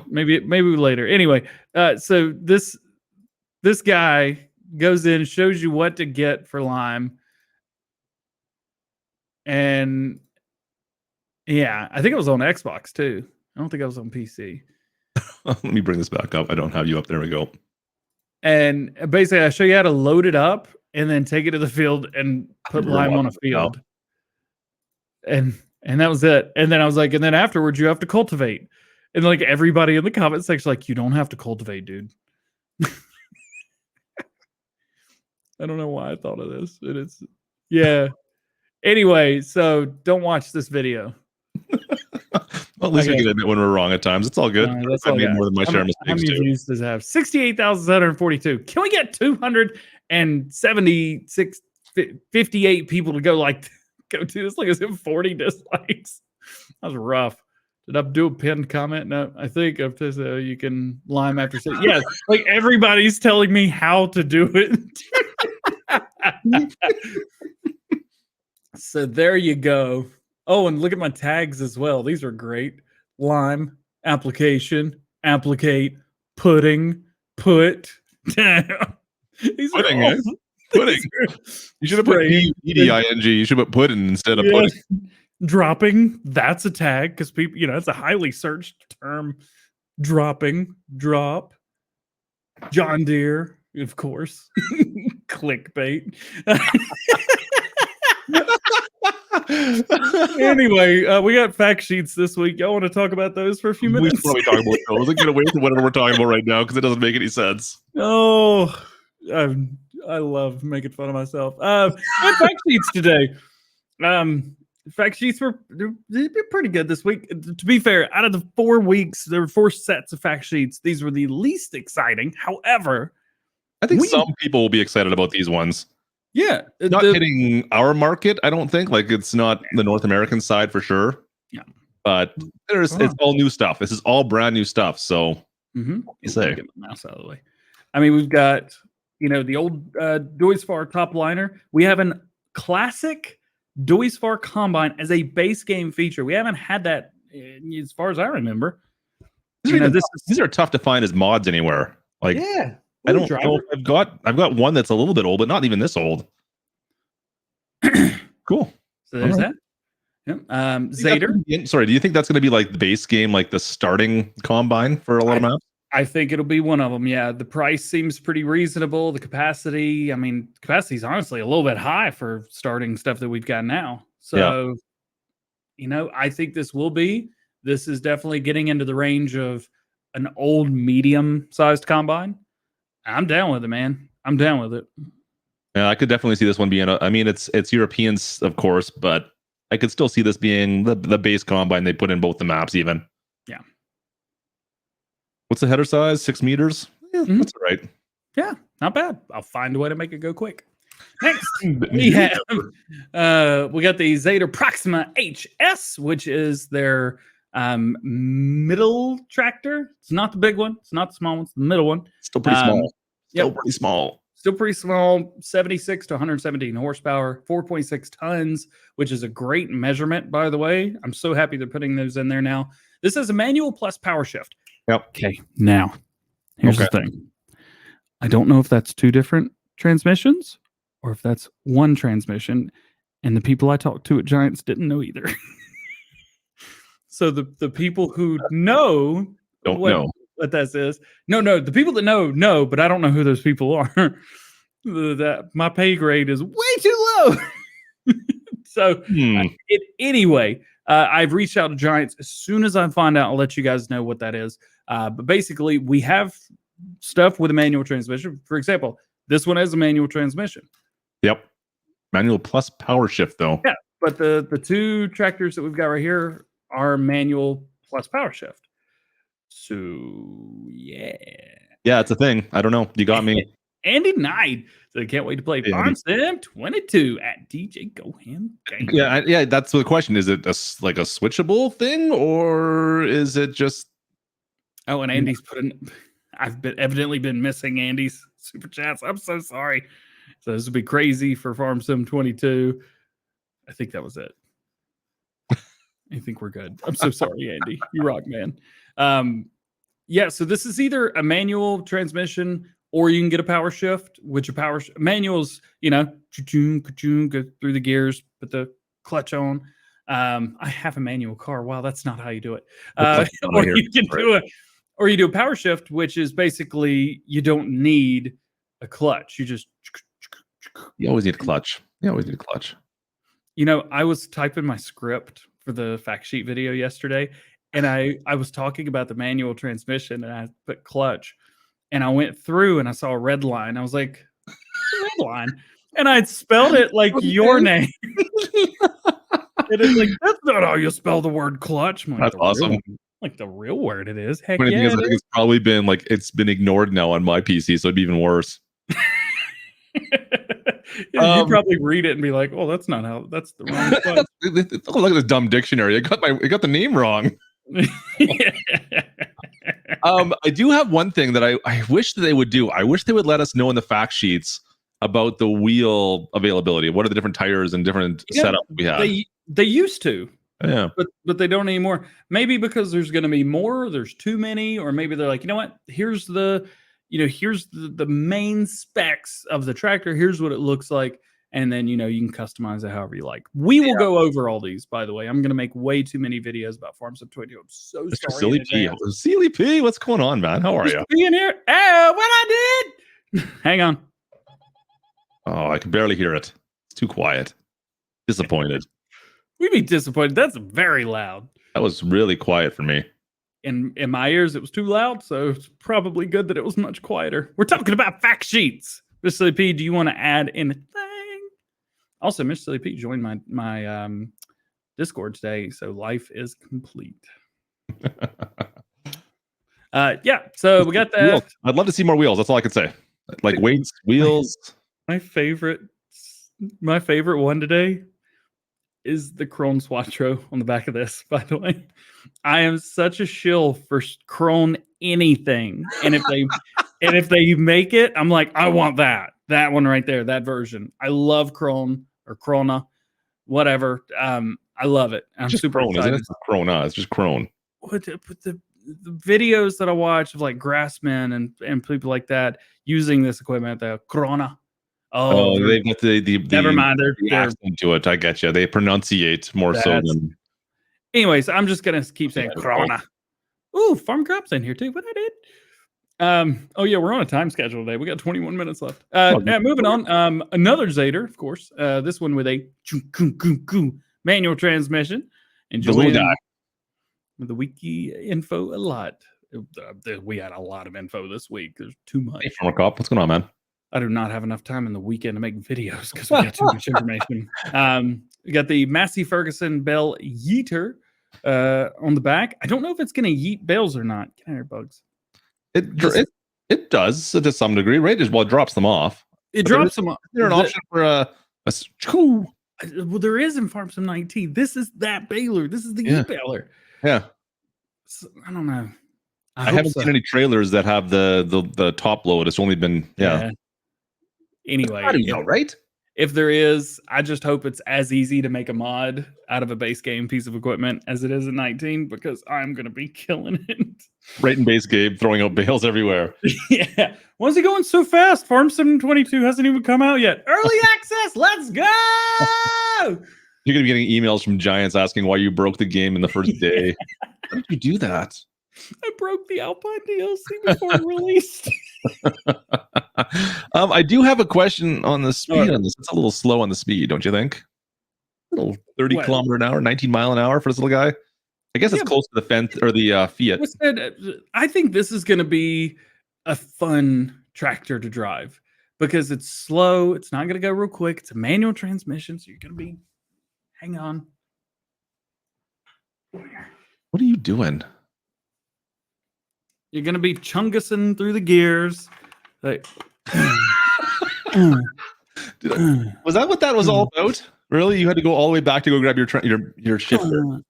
maybe later. Anyway, so this guy goes in, shows you what to get for Lime. And yeah, I think it was on Xbox too. I don't think I was on PC. Let me bring this back up. I don't have you up. There we go. And basically, I show you how to load it up and then take it to the field and put Lime on a field. And that was it. And then I was like, and then afterwards, you have to cultivate. And like everybody in the comment section, like, you don't have to cultivate, dude. I don't know why I thought of this. It is, yeah. Anyway, so don't watch this video. Well, at least we can admit when we're wrong at times. It's all good. I made more than my share of mistakes. How many views does it have? 68,742. Can we get 276, 58 people to go to this? Like, is it 40 dislikes? That was rough. Did I do a pinned comment? No, I think if this, you can Lime after six. Yeah, like everybody's telling me how to do it. So there you go. Oh, and look at my tags as well. These are great. Lime, application, applicate, pudding, put. These pudding, are pudding. You should have put P-E-D-I-N-G. You should put pudding instead of pudding. Dropping, that's a tag because people, it's a highly searched term. Dropping, drop. John Deere, of course. Clickbait. Anyway, we got fact sheets this week. Y'all want to talk about those for a few minutes? We should probably talk about those. Let's get away from whatever we're talking about right now because it doesn't make any sense. Oh, I love making fun of myself. We have fact sheets today. fact sheets they've been pretty good this week. To be fair, out of the 4 weeks, there were 4 sets of fact sheets. These were the least exciting. However, I think some people will be excited about these ones. Yeah, Not hitting our market, I don't think. Like, it's not the North American side for sure. Yeah, but it's all new stuff. This is all brand new stuff. So, you say, get the mouse out of the way. I mean, we've got the old Duisfar top liner. We have an classic Duisfar combine as a base game feature. We haven't had that as far as I remember. These are tough to find as mods anywhere. Like, yeah. I don't know. I've got one that's a little bit old, but not even this old. Cool. So there's that. Yep. Zetter. Sorry, do you think that's going to be like the base game, like the starting combine for a lot of maps? I think it'll be one of them. Yeah, the price seems pretty reasonable. The capacity, capacity is honestly a little bit high for starting stuff that we've got now. So, I think this is definitely getting into the range of an old medium-sized combine. I'm down with it, man. I'm down with it. Yeah, I could definitely see this one being. It's Europeans, of course, but I could still see this being the base combine they put in both the maps. Even. Yeah. What's the header size? 6 meters. Yeah, that's all right. Yeah, not bad. I'll find a way to make it go quick. Next, we got the Zetter Proxima HS, which is their middle tractor. It's not the big one. It's not the small one. It's the middle one. Still pretty small. Pretty small. Still pretty small. 76 to 117 horsepower, 4.6 tons, which is a great measurement, by the way. I'm so happy they're putting those in there now. This is a manual plus power shift. Yep. Okay. Now, here's the thing. I don't know if that's 2 different transmissions or if that's 1 transmission, and the people I talked to at Giants didn't know either. So the people who know don't know what this is. No, the people that know, but I don't know who those people are. That my pay grade is way too low. So anyway, I've reached out to Giants. As soon as I find out, I'll let you guys know what that is. But basically, we have stuff with a manual transmission. For example, this one has a manual transmission. Yep. Manual plus power shift, though. Yeah, but the 2 tractors that we've got right here are manual plus power shift. So, yeah. Yeah, it's a thing. I don't know. You got me. Andy Knight. So I can't wait to play Farm Sim 22 at DJ Goham Games. Yeah, that's the question. Is it like a switchable thing, or is it just... Oh, and Andy's I've evidently been missing Andy's super chats. I'm so sorry. So this would be crazy for Farm Sim 22. I think that was it. I think we're good. I'm so sorry, Andy. You rock, man. So this is either a manual transmission or you can get a power shift, which manuals, go through the gears, put the clutch on. I have a manual car. Wow, that's not how you do it. Or you do a power shift, which is basically you don't need a clutch. You always need a clutch. I was typing my script for the fact sheet video yesterday, and I was talking about the manual transmission, and I put clutch, and I went through and I saw a red line. I was like, red line, and I spelled it like your name. And it's like, that's not how you spell the word clutch. Like, that's awesome. Like the real word it is. Heck yeah. I think it's probably been it's been ignored now on my PC, so it'd be even worse. You probably read it and be like, "Oh, that's not how. That's the wrong." Look at this dumb dictionary. I got the name wrong. I do have one thing that I wish that they would do. I wish they would let us know in the fact sheets about the wheel availability. What are the different tires and different setups we have? They used to. Yeah, but they don't anymore. Maybe because there's going to be more. There's too many, or maybe they're like, you know what? Here's the main specs of the tractor. Here's what it looks like, and then you can customize it however you like. We will go over all these. By the way, I'm going to make way too many videos about Farm Sim 22. I'm so Mr. sorry. Silly P, what's going on, man? How are you? Being here. Oh, what I did? Hang on. Oh, I can barely hear it. It's too quiet. Disappointed. We'd be disappointed. That's very loud. That was really quiet for me. In my ears, it was too loud, so it's probably good that it was much quieter. We're talking about fact sheets. Mr. Silly P, do you want to add anything? Also, Mr. Silly P joined my Discord today, so life is complete. Yeah, so we got Wheels. that. I'd love to see more wheels. That's all I could say. Like weights, wheels. My favorite one today is the Krone Swatro on the back of this, by the way. I am such a shill for Krone anything. And if they make it, I'm like, I want that. That one right there, that version. I love Krone or Krona, whatever. I love it. I'm Just super Krone, isn't excited. it? It's Krona. It's just Krone. But the videos that I watch of like grassmen and people like that using this equipment, the Krona. Oh, they've got the never mind. the They're accent to it. I get you. They pronunciate more so than. Anyways, I'm just gonna keep saying Krona. Ooh, farm crops in here too. What I did. Oh yeah, we're on a time schedule today. We got 21 minutes left. Yeah, moving on. Another Zetter, of course. This one with a manual transmission. Enjoying with the wiki info a lot. We had a lot of info this week. There's too much. Hey, Farmer Cop, what's going on, man? I do not have enough time in the weekend to make videos because we got too much information. We got the Massey Ferguson Bell Yeeter on the back. I don't know if it's going to yeet bales or not. Can I hear bugs? It does to some degree, right? It drops them off. It drops them off. Is there an option for a well, there is in Farm Sim 19. This is that baler. This is the yeet baler. Yeah. So, I don't know. I haven't seen any trailers that have the top load. It's only been Anyway, right? If there is, I just hope it's as easy to make a mod out of a base game piece of equipment as it is in 19, because I'm going to be killing it. Right in base game, throwing out bales everywhere. Yeah. Why is he going so fast? Farm Sim 22 hasn't even come out yet. Early access. Let's go. You're going to be getting emails from giants asking why you broke the game in the first day. How did you do that? I broke the Alpine DLC before it released. I do have a question on the speed on this. It's a little slow on the speed, don't you think? A little 30 kilometer an hour, 19 mile an hour for this little guy. I guess it's close to the Fendt or the Fiat. I think this is going to be a fun tractor to drive because it's slow. It's not going to go real quick. It's a manual transmission, so you're going to be. Hang on. What are you doing? You're going to be chungusing through the gears. Like, was that what that was all about? Really? You had to go all the way back to go grab your shifter.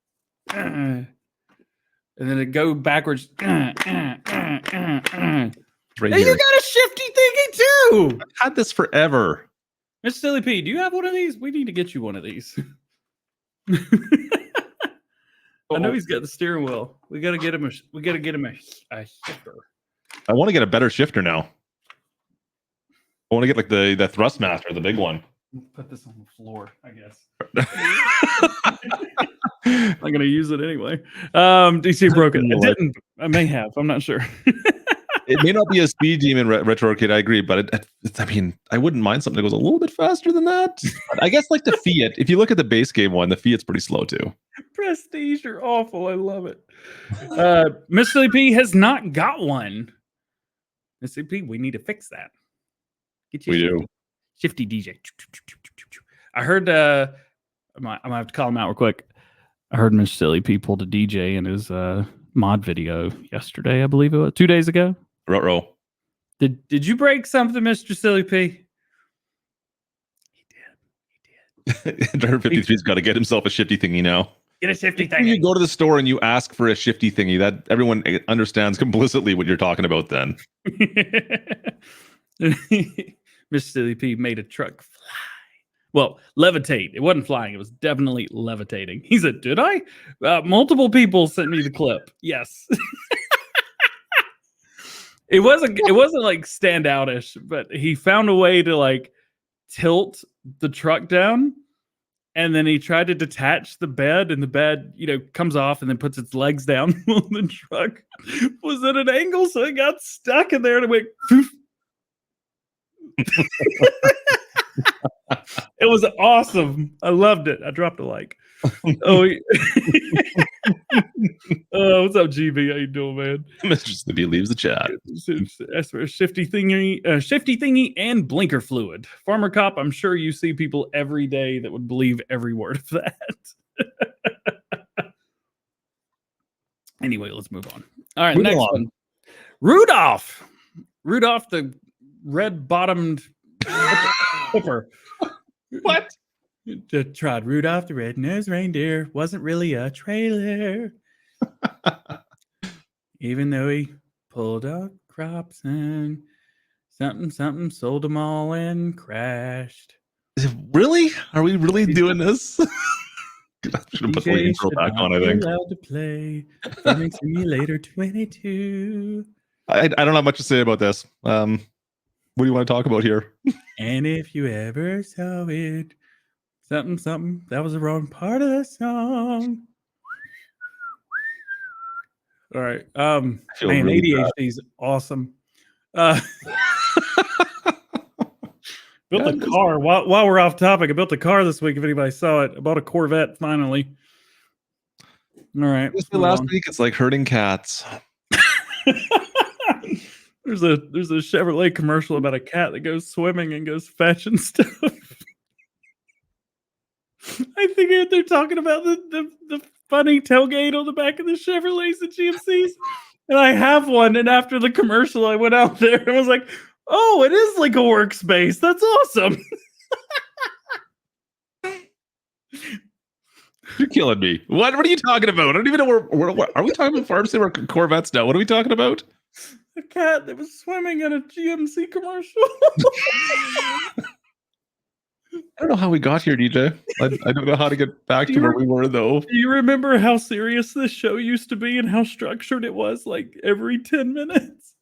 And then it go backwards. Right hey, you got a shifty thingy too. I've had this forever. Mr. Silly P, do you have one of these? We need to get you one of these. I know he's got the steering wheel. We got to get him a shifter. I want to get a better shifter now. I want to get like the Thrustmaster, the big one. Put this on the floor, I guess. I'm going to use it anyway. DC broke it. I didn't. I may have. I'm not sure. It may not be a speed demon retro arcade, I agree, but I mean, I wouldn't mind something that goes a little bit faster than that. I guess like the Fiat. If you look at the base game one, the Fiat's pretty slow too. Prestige, you're awful. I love it. Miss Silly P has not got one. Miss Silly P, we need to fix that. Get you we do. Shifty DJ. I heard. I might have to call him out real quick. I heard Miss Silly P pulled a DJ in his mod video yesterday. I believe it was 2 days ago. Ruh-roh. Did you break something, Mr. Silly P? He did. Dark 53's got to get himself a shifty thingy now. Get a shifty thingy. You go to the store and you ask for a shifty thingy, that everyone understands complicitly what you're talking about then. Mr. Silly P made a truck fly. Well, levitate. It wasn't flying. It was definitely levitating. He said, did I? Multiple people sent me the clip. Yes. It wasn't like standoutish, but he found a way to like tilt the truck down, and then he tried to detach the bed, and the bed, comes off and then puts its legs down. Well, the truck was at an angle, so it got stuck in there and it went poof. It was awesome. I loved it. I dropped a like. Oh, what's up, GB? How you doing, man? Mr. Slippy leaves the chat. That's for a shifty thingy, and blinker fluid. Farmer Cop, I'm sure you see people every day that would believe every word of that. Anyway, let's move on. All right, Moving next along. one. Rudolph. Rudolph, the red-bottomed flipper. What? Tried Rudolph the red-nosed reindeer. Wasn't really a trailer. Even though he pulled out crops and something, sold them all and crashed. Really? Are we really doing this? I should have put the DJ intro should back not on, I be think. allowed to play Farming Simulator 22. I don't have much to say about this. What do you want to talk about here? And if you ever saw it, something, that was the wrong part of the song. All right. Man, really ADHD is awesome. Built Yeah, a it is. car. While we're off topic, I built a car this week. If anybody saw it, I bought a Corvette finally. All right. Just last week, it's like herding cats. There's a Chevrolet commercial about a cat that goes swimming and goes fetching stuff. I think they're talking about the funny tailgate on the back of the Chevrolets and GMCs. And I have one. And after the commercial, I went out there and was like, oh, it is like a workspace. That's awesome. You're killing me. What are you talking about? I don't even know where are we talking about farm sim or Corvettes now? What are we talking about? A cat that was swimming in a GMC commercial. I don't know how we got here, DJ. I don't know how to get back to where we were, though. Do you remember how serious this show used to be and how structured it was like every 10 minutes?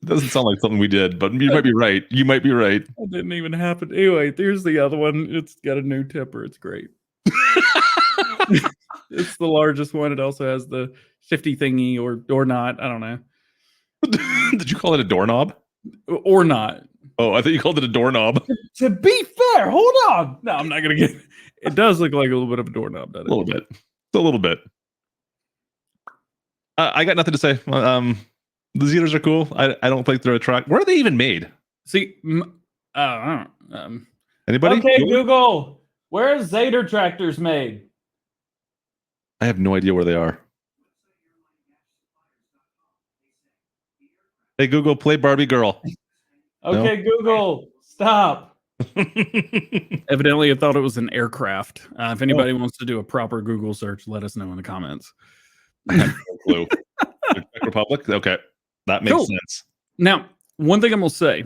It doesn't sound like something we did, but you might be right. You might be right. That didn't even happen. Anyway, here's the other one. It's got a new tipper. It's great. It's the largest one. It also has the shifty thingy or not. I don't know. Did you call it a doorknob? Or not. Oh, I thought you called it a doorknob. To be fair, hold on. No, I'm not going to get it. It does look like a little bit of a doorknob, doesn't A it? little bit. Just a little bit. I got nothing to say. The Zetters are cool. I don't think they're a track. Where are they even made? See, Anybody? okay, Google, where are Zetter tractors made? I have no idea where they are. Hey, Google, play Barbie Girl. Okay, No? Google, stop. Evidently, I thought it was an aircraft. If anybody wants to do a proper Google search, let us know in the comments. I have no clue. Czech Republic? Okay. That makes Cool. sense. Now, one thing I'm going to say,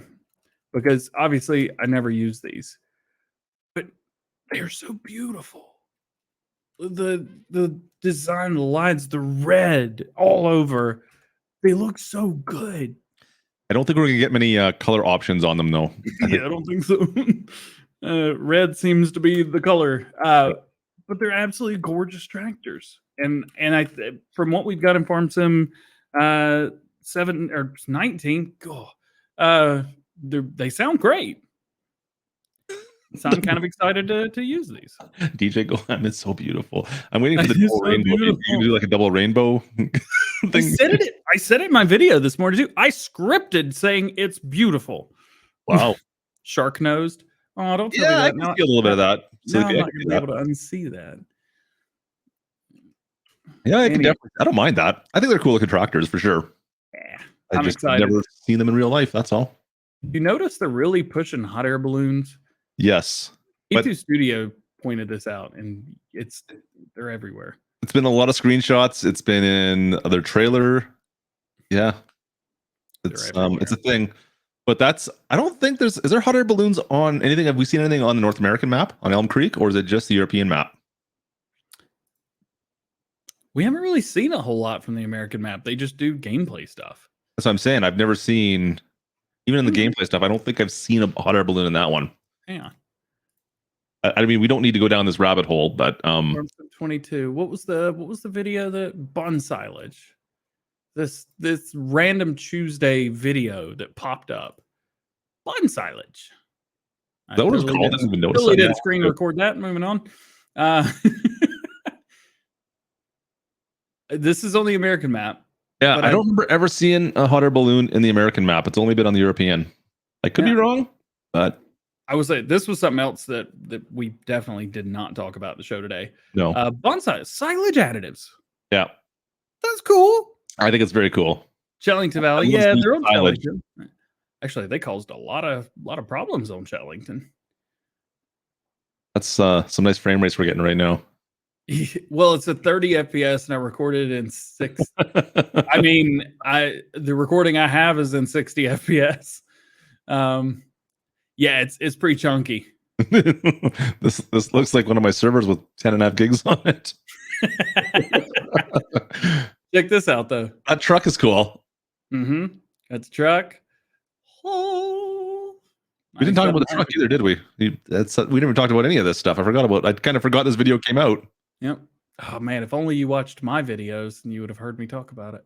because obviously I never use these, but they're so beautiful. The design, the lines, the red all over, they look so good. I don't think we're going to get many color options on them, though. Yeah, I don't think so. Red seems to be the color, but they're absolutely gorgeous tractors. And I from what we've got in Farm Sim 7 or 19, they sound great. So I'm kind of excited to use these. DJ Gohan is so beautiful. I'm waiting for the It is double so rainbow. You beautiful. can do like a double rainbow I thing. said it in my video this morning too. I scripted saying it's beautiful. Wow. Shark nosed. Oh, don't tell me Yeah, I that. can Now, see a little bit of that. So now I'm okay, not going to be able to unsee that. yeah, I can Anyway. definitely. I don't mind that. I think they're cool looking tractors for sure. Yeah, I I'm just excited. never seen them in real life. That's all. You notice they're really pushing hot air balloons. Yes, But- E2 Studio pointed this out, and they're everywhere. it's been a lot of screenshots. It's been in their trailer. Yeah, it's everywhere. it's a thing. But I don't think is there hot air balloons on anything? Have we seen anything on the North American map on Elm Creek, or is it just the European map? We haven't really seen a whole lot from the American map. They just do gameplay stuff. That's what I'm saying. I've never seen, even in the gameplay stuff, I don't think I've seen a hot air balloon in that one. Yeah. I mean, we don't need to go down this rabbit hole, but Farm Sim 22. What was the video that bun silage? This random Tuesday video that popped up. Bun silage. is that what it's called? I didn't even notice Really that. did screen record that. Moving on. This is on the American map. Yeah, But I don't remember ever seeing a hot air balloon in the American map. It's only been on the European. I could be Yeah. wrong, but I would say this was something else that we definitely did not talk about in the show today. No. Bonsai silage additives. Yeah. That's cool. I think it's very cool. Chellington Valley. I love Yeah, the they're on silage. Chellington. Actually, they caused a lot of problems on Chellington. That's some nice frame rates we're getting right now. Well, it's a 30 FPS and I recorded in 6. I mean, the recording I have is in 60 FPS. Yeah, it's pretty chunky. This looks like one of my servers with 10.5 gigs on it. Check this out though. That truck is cool. Mm-hmm. That's a truck. Oh, We didn't talk about the truck either, did we? We never talked about any of this stuff. I kind of forgot this video came out. Yep. Oh man, if only you watched my videos and you would have heard me talk about it.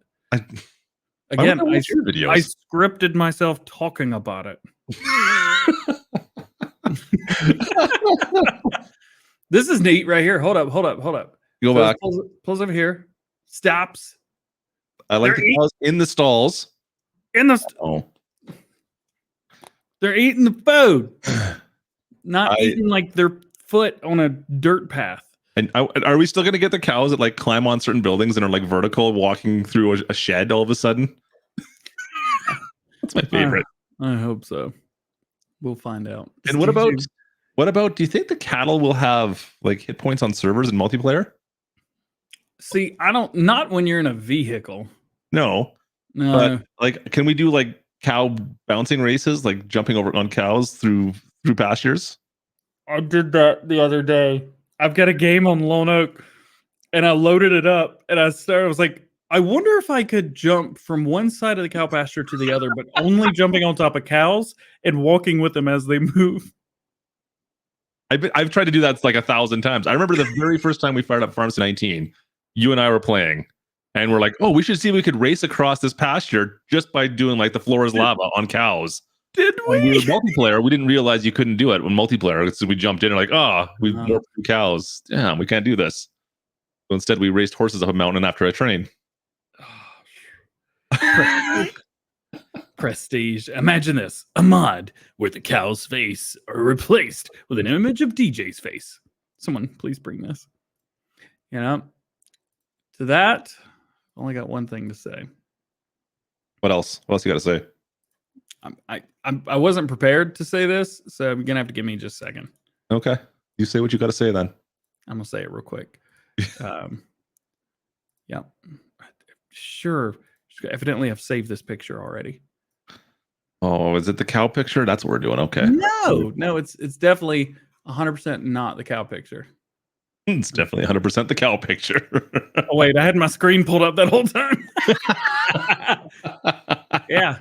Again, I scripted myself talking about it. This is neat right here. Hold up. Go back. Pulls over here. Stops. I like the cows in the stalls. They're eating the food. Not eating like their foot on a dirt path. And are we still going to get the cows that like climb on certain buildings and are like vertical walking through a shed all of a sudden? That's my favorite. I hope so. We'll find out. And what about, do you think the cattle will have like hit points on servers and multiplayer? See, not when you're in a vehicle. No. But like, can we do like cow bouncing races, like jumping over on cows through pastures? I did that the other day. I've got a game on Lone Oak and I loaded it up and I was like, I wonder if I could jump from one side of the cow pasture to the other, but only jumping on top of cows and walking with them as they move. I've tried to do that like 1,000 times. I remember the very first time we fired up Farms 19, you and I were playing and we're like, oh, we should see if we could race across this pasture just by doing like the floor is lava on cows. Did we? When we were multiplayer, we didn't realize you couldn't do it when multiplayer. So we jumped in and like, we've more cows. Damn, we can't do this. So instead, we raced horses up a mountain after a train. Prestige. Imagine this: a mod where the cow's face are replaced with an image of DJ's face. Someone, please bring this. To that, I only got one thing to say. What else? What else you got to say? I wasn't prepared to say this, so you're gonna have to give me just a second. Okay, you say what you got to say then. I'm gonna say it real quick. Yeah, sure. Evidently, I've saved this picture already. Oh, is it the cow picture? That's what we're doing. Okay. No, it's definitely 100% not the cow picture. It's definitely 100% the cow picture. Oh wait, I had my screen pulled up that whole time. Yeah.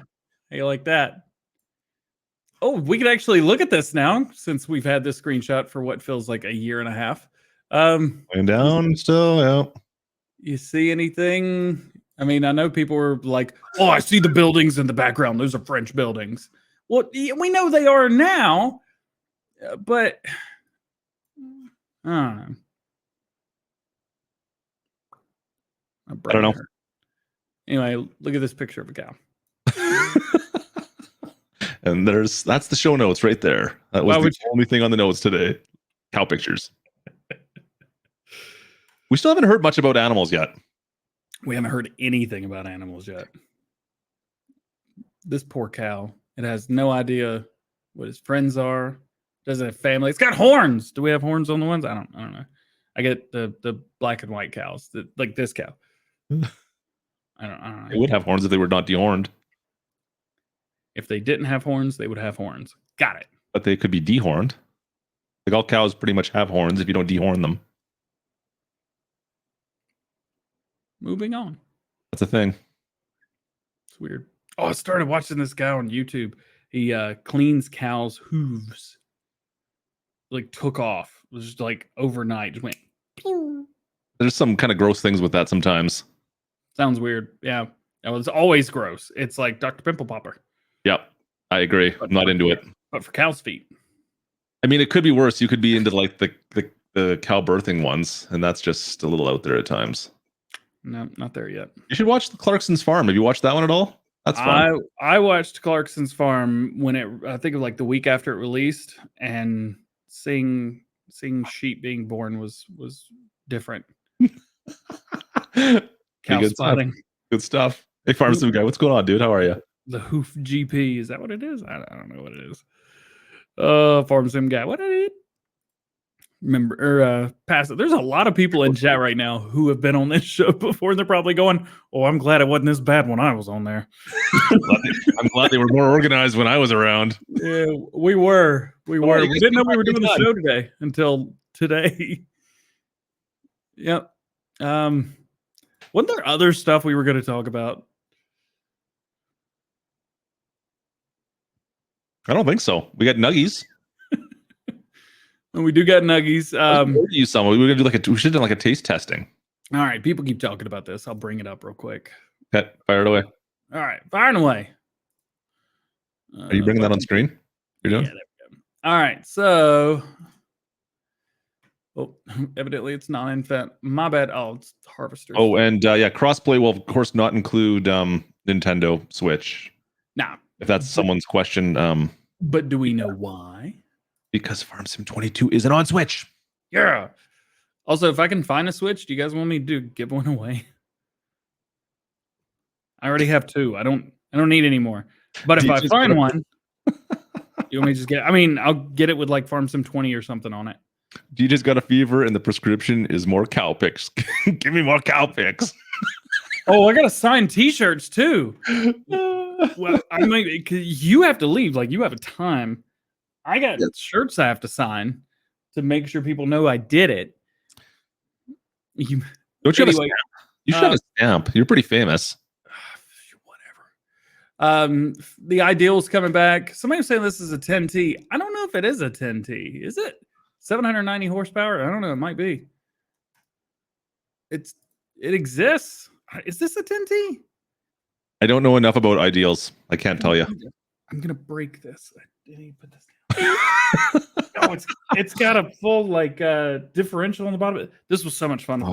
How you like that? Oh, we can actually look at this now since we've had this screenshot for what feels like a year and a half. Going down still, yeah. You see anything? I mean, I know people were like, "Oh, I see the buildings in the background. Those are French buildings." Well, we know they are now, but I don't know. Anyway, look at this picture of a cow. And that's the show notes right there. That was the only thing on the notes today. Cow pictures. We still haven't heard much about animals yet. We haven't heard anything about animals yet. This poor cow. It has no idea what his friends are. Doesn't have family. It's got horns. Do we have horns on the ones? I don't know. I get the black and white cows, like this cow. I don't know. They would have horns if they were not dehorned. If they didn't have horns, they would have horns. Got it. But they could be dehorned. Like all cows pretty much have horns if you don't dehorn them. Moving on. That's a thing. It's weird. Oh, I started watching this guy on YouTube. He cleans cows' hooves. Like took off. It was just like overnight. Just went pew. There's some kind of gross things with that sometimes. Sounds weird. Yeah. It was always gross. It's like Dr. Pimple Popper. Yep. I agree. I'm not into it. But for cow's feet. I mean, it could be worse. You could be into like the cow birthing ones, and that's just a little out there at times. No, not there yet. You should watch the Clarkson's Farm. Have you watched that one at all? That's fun. I watched Clarkson's Farm when I think of like the week after it released, and seeing sheep being born was different. Cow Good stuff. spotting. Good stuff. Hey, Farm Sim guy, what's going on, dude? How are you? The Hoof GP, is that what it is? I don't know what it is. Farm Sim guy, what did it? Remember or pass it. There's a lot of people in chat right now who have been on this show before, and they're probably going, "Oh, I'm glad it wasn't this bad when I was on there." I'm glad they were more organized when I was around. Yeah, we were. We didn't know we were doing the show today until today. Yep. Wasn't there other stuff we were going to talk about? I don't think so. We got nuggies. And we do got nuggies. Use some. We're gonna do we should do like a taste testing. All right, people keep talking about this. I'll bring it up real quick. Okay, fire it away. All right, firing away. Are you bringing that on screen? You're doing? Yeah, there we go. All right, so evidently it's not infant. My bad. Oh, it's Harvester. Oh, and crossplay will of course not include Nintendo Switch. Nah. If that's someone's question. But do we know why? Because Farm Sim 22 isn't on Switch. Yeah. Also, if I can find a Switch, do you guys want me to give one away? I already have 2. I don't need any more. But if I find one, you want me to just get? I mean, I'll get it with like Farm Sim 20 or something on it. You just got a fever, and the prescription is more cow pics. Give me more cow pics. Oh, I got to sign T-shirts too. Well, I mean, because you have to leave. Like, you have a time. I got shirts I have to sign to make sure people know I did it. Don't you have a stamp? You should have a stamp. You're pretty famous. Whatever. The Ideal's coming back. Somebody was saying this is a 10T. I don't know if it is a 10T. Is it 790 horsepower? I don't know. It might be. It exists. Is this a 10T? I don't know enough about Ideals. I can't tell you. I'm gonna break this. I didn't put this down. Oh, it's got a full like differential on the bottom. This was so much fun.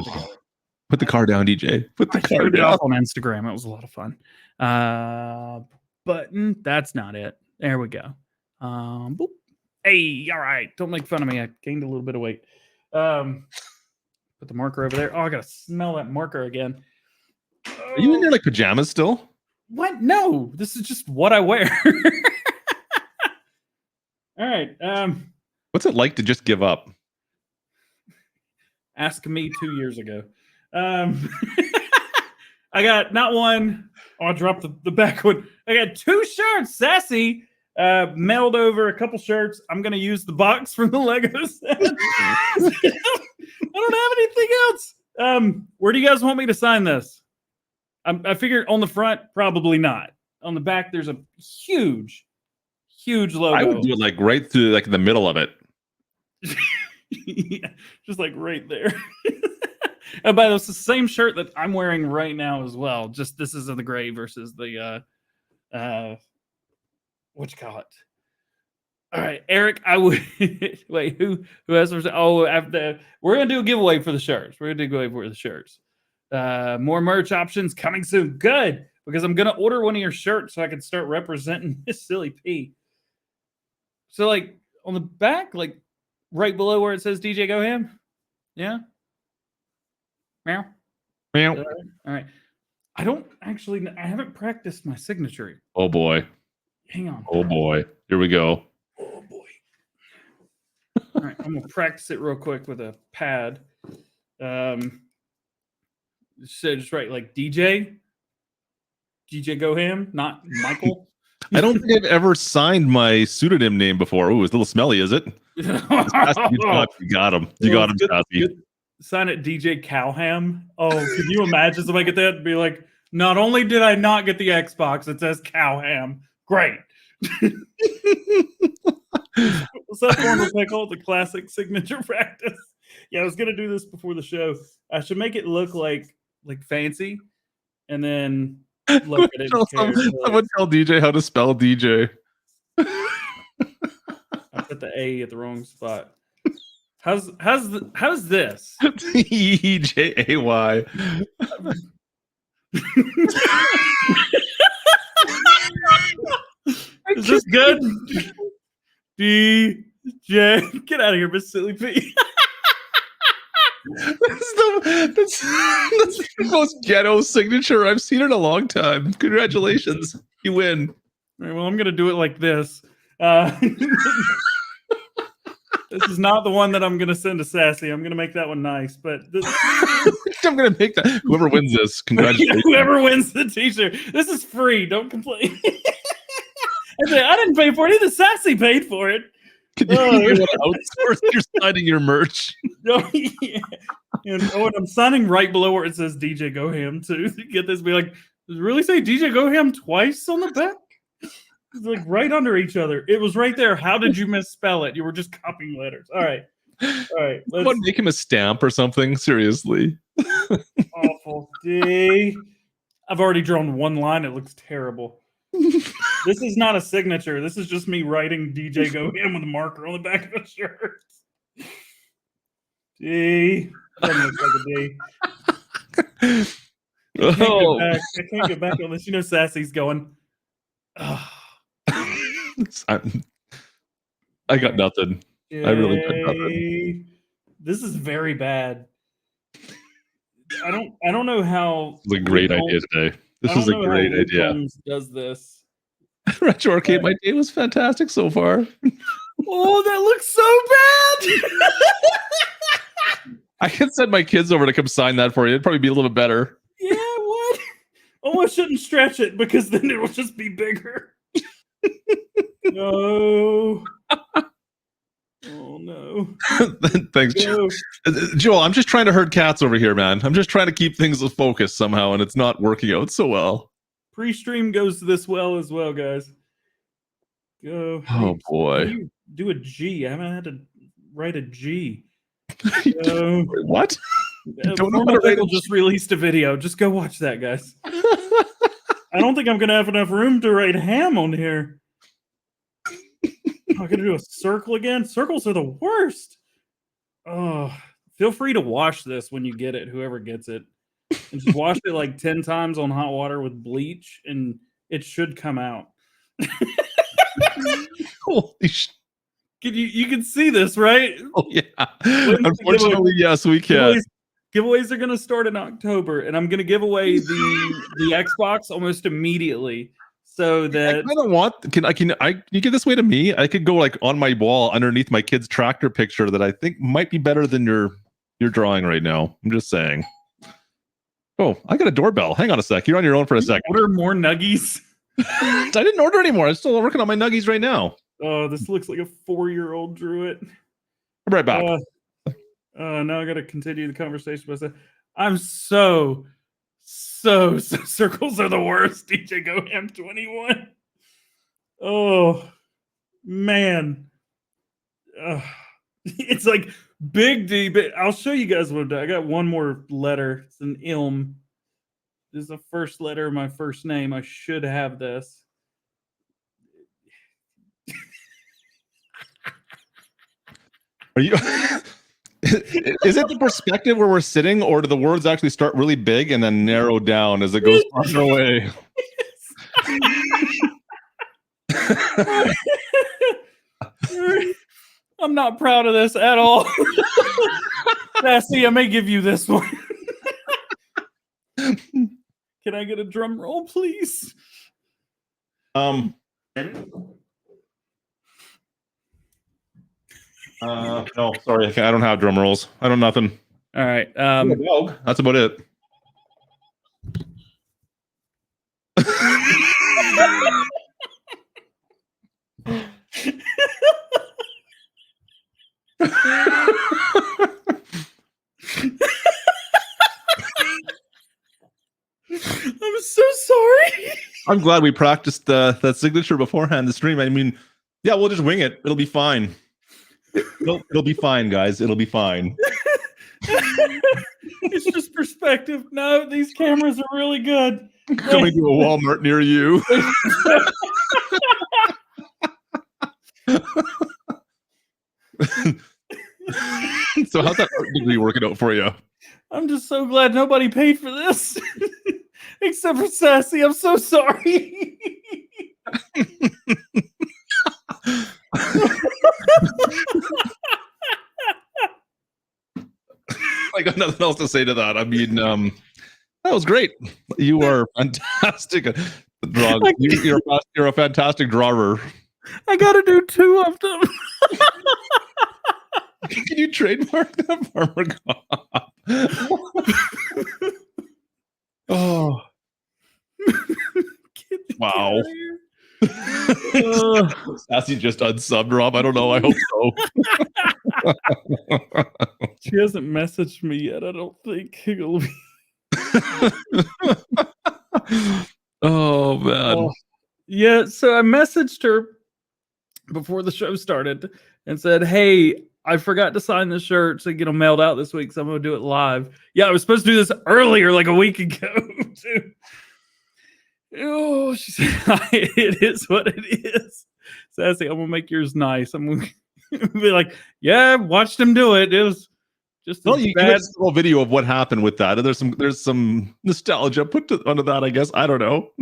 Put the car down, DJ. Put the car down. On Instagram. It was a lot of fun. Button. That's not it. There we go. Boop. Hey, all right. Don't make fun of me. I gained a little bit of weight. Put the marker over there. Oh, I gotta smell that marker again. Are you in your like pajamas still? What? No, this is just what I wear. All right. What's it like to just give up? Ask me 2 years ago. I got not one. Oh, I dropped the back one. I got 2 shirts. Sassy mailed over a couple shirts. I'm gonna use the box from the Lego set. I don't have anything else. Where do you guys want me to sign this? I figured on the front, probably not. On the back, there's a huge logo. I would do it like right through like the middle of it. Yeah, just like right there. And by the way, it's the same shirt that I'm wearing right now as well. Just this is in the gray versus the what you call it. All right, Eric. I would wait. Who has? Oh, after we're gonna do a giveaway for the shirts. We're gonna do a giveaway for the shirts. More merch options coming soon. Good, because I'm gonna order one of your shirts so I can start representing this silly P. So, like on the back, like right below where it says DJ Go Ham. Yeah. Meow. Meow. All right. I haven't practiced my signature. Oh boy. Hang on. Oh boy. Here we go. Oh boy. All right. I'm gonna practice it real quick with a pad. So just right, like DJ Go Ham, not Michael. I don't think I've ever signed my pseudonym name before. Ooh, it's a little smelly, is it? You got him. You got him, Sassy. Sign it DJ Cowham. Oh, can you imagine somebody get that and be like, not only did I not get the Xbox, it says Cowham. Great. What's that form of pickle? The classic signature practice. Yeah, I was gonna do this before the show. I should make it look like fancy, and then look at it. Someone tell DJ how to spell DJ. I put the A at the wrong spot. How's this? EJAY. Is this good? DJ, get out of here, Miss Silly P. That's the most ghetto signature I've seen in a long time. Congratulations. You win. All right, well, I'm going to do it like this. This is not the one that I'm going to send to Sassy. I'm going to make that one nice. But I'm going to make that. Whoever wins this, congratulations. Whoever wins the t-shirt. This is free. Don't complain. I didn't pay for it. Either Sassy paid for it. Can you outsource your signing your merch? Oh, yeah. And I'm signing right below where it says DJ Go Ham too. Get this, be like, does it really say DJ Go Ham twice on the back? It's like right under each other. It was right there. How did you misspell it? You were just copying letters. All right. Let's make him a stamp or something. Seriously. Awful. D. I've already drawn one line. It looks terrible. This is not a signature. This is just me writing DJ Go Ham with a marker on the back of a shirt. D. Doesn't look like a D. I can't get back on this. You know, Sassy's going. Oh. I got nothing. I really got nothing. This is very bad. I don't know how. It's a great idea today. This is a great idea. Does this? Retro Arcade, my day was fantastic so far. Oh, that looks so bad. I can send my kids over to come sign that for you. It'd probably be a little bit better. Yeah, what? Oh, I shouldn't stretch it because then it will just be bigger. No. Oh no. Thanks, Joel. Joel, I'm just trying to herd cats over here, man. I'm just trying to keep things focused somehow, and it's not working out so well. Pre-stream goes this well as well, guys. Go. Oh boy. You do a G. I haven't had to write a G. What? Don't know how to write. Just released a video. Just go watch that, guys. I don't think I'm gonna have enough room to write ham on here. I'm gonna do a circle again. Circles are the worst. Oh, feel free to wash this when you get it, whoever gets it. And just wash it like 10 times on hot water with bleach, and it should come out. Holy shit. You can see this, right? Oh, yeah. Unfortunately, yes, we can. Giveaways are going to start in October, and I'm going to give away the Xbox almost immediately. So that I don't want. Can you give this way to me? I could go like on my wall underneath my kid's tractor picture that I think might be better than your drawing right now. I'm just saying. Oh, I got a doorbell. Hang on a sec. You're on your own for a second. Order more nuggies. I didn't order anymore. I'm still working on my nuggies right now. Oh, this looks like a 4-year-old drew it. I'm right back. Now I got to continue the conversation. But I'm so circles are the worst. DJ Go Ham 21. Oh man, it's like big D. But I'll show you guys what I got. One more letter. It's an ilm. This is the first letter of my first name. I should have this. Are you? Is it the perspective where we're sitting, or do the words actually start really big and then narrow down as it goes farther away? I'm not proud of this at all. Sassy, I may give you this one. Can I get a drum roll, please? No, sorry, I don't have drum rolls. I don't nothing. All right. That's about it. I'm so sorry. I'm glad we practiced that signature beforehand the stream. I mean, yeah, we'll just wing it. It'll be fine. It'll be fine, guys. It'll be fine. It's just perspective. No, these cameras are really good. Coming to a Walmart near you. So how's that art degree working out for you? I'm just so glad nobody paid for this. Except for Sassy. I'm so sorry. I got nothing else to say to that. I mean, that was great. You are fantastic. You're a fantastic drawer. I gotta do 2 of them. Can you trademark that, Farmer Cop? Oh, wow. Sassy just unsubbed Rob. I don't know. I hope so. She hasn't messaged me yet. I don't think. Oh man. Oh, yeah, so I messaged her before the show started and said, "Hey, I forgot to sign the shirts and get them mailed out this week, so I'm gonna do it live." Yeah, I was supposed to do this earlier, like a week ago. Too. Oh, she said, "It is what it is." Sassy, I'm gonna make yours nice. I'm gonna be like, "Yeah, I watched him do it. It was just Well, as you bad." have a little video of what happened with that. And there's some nostalgia put onto that, I guess. I don't know.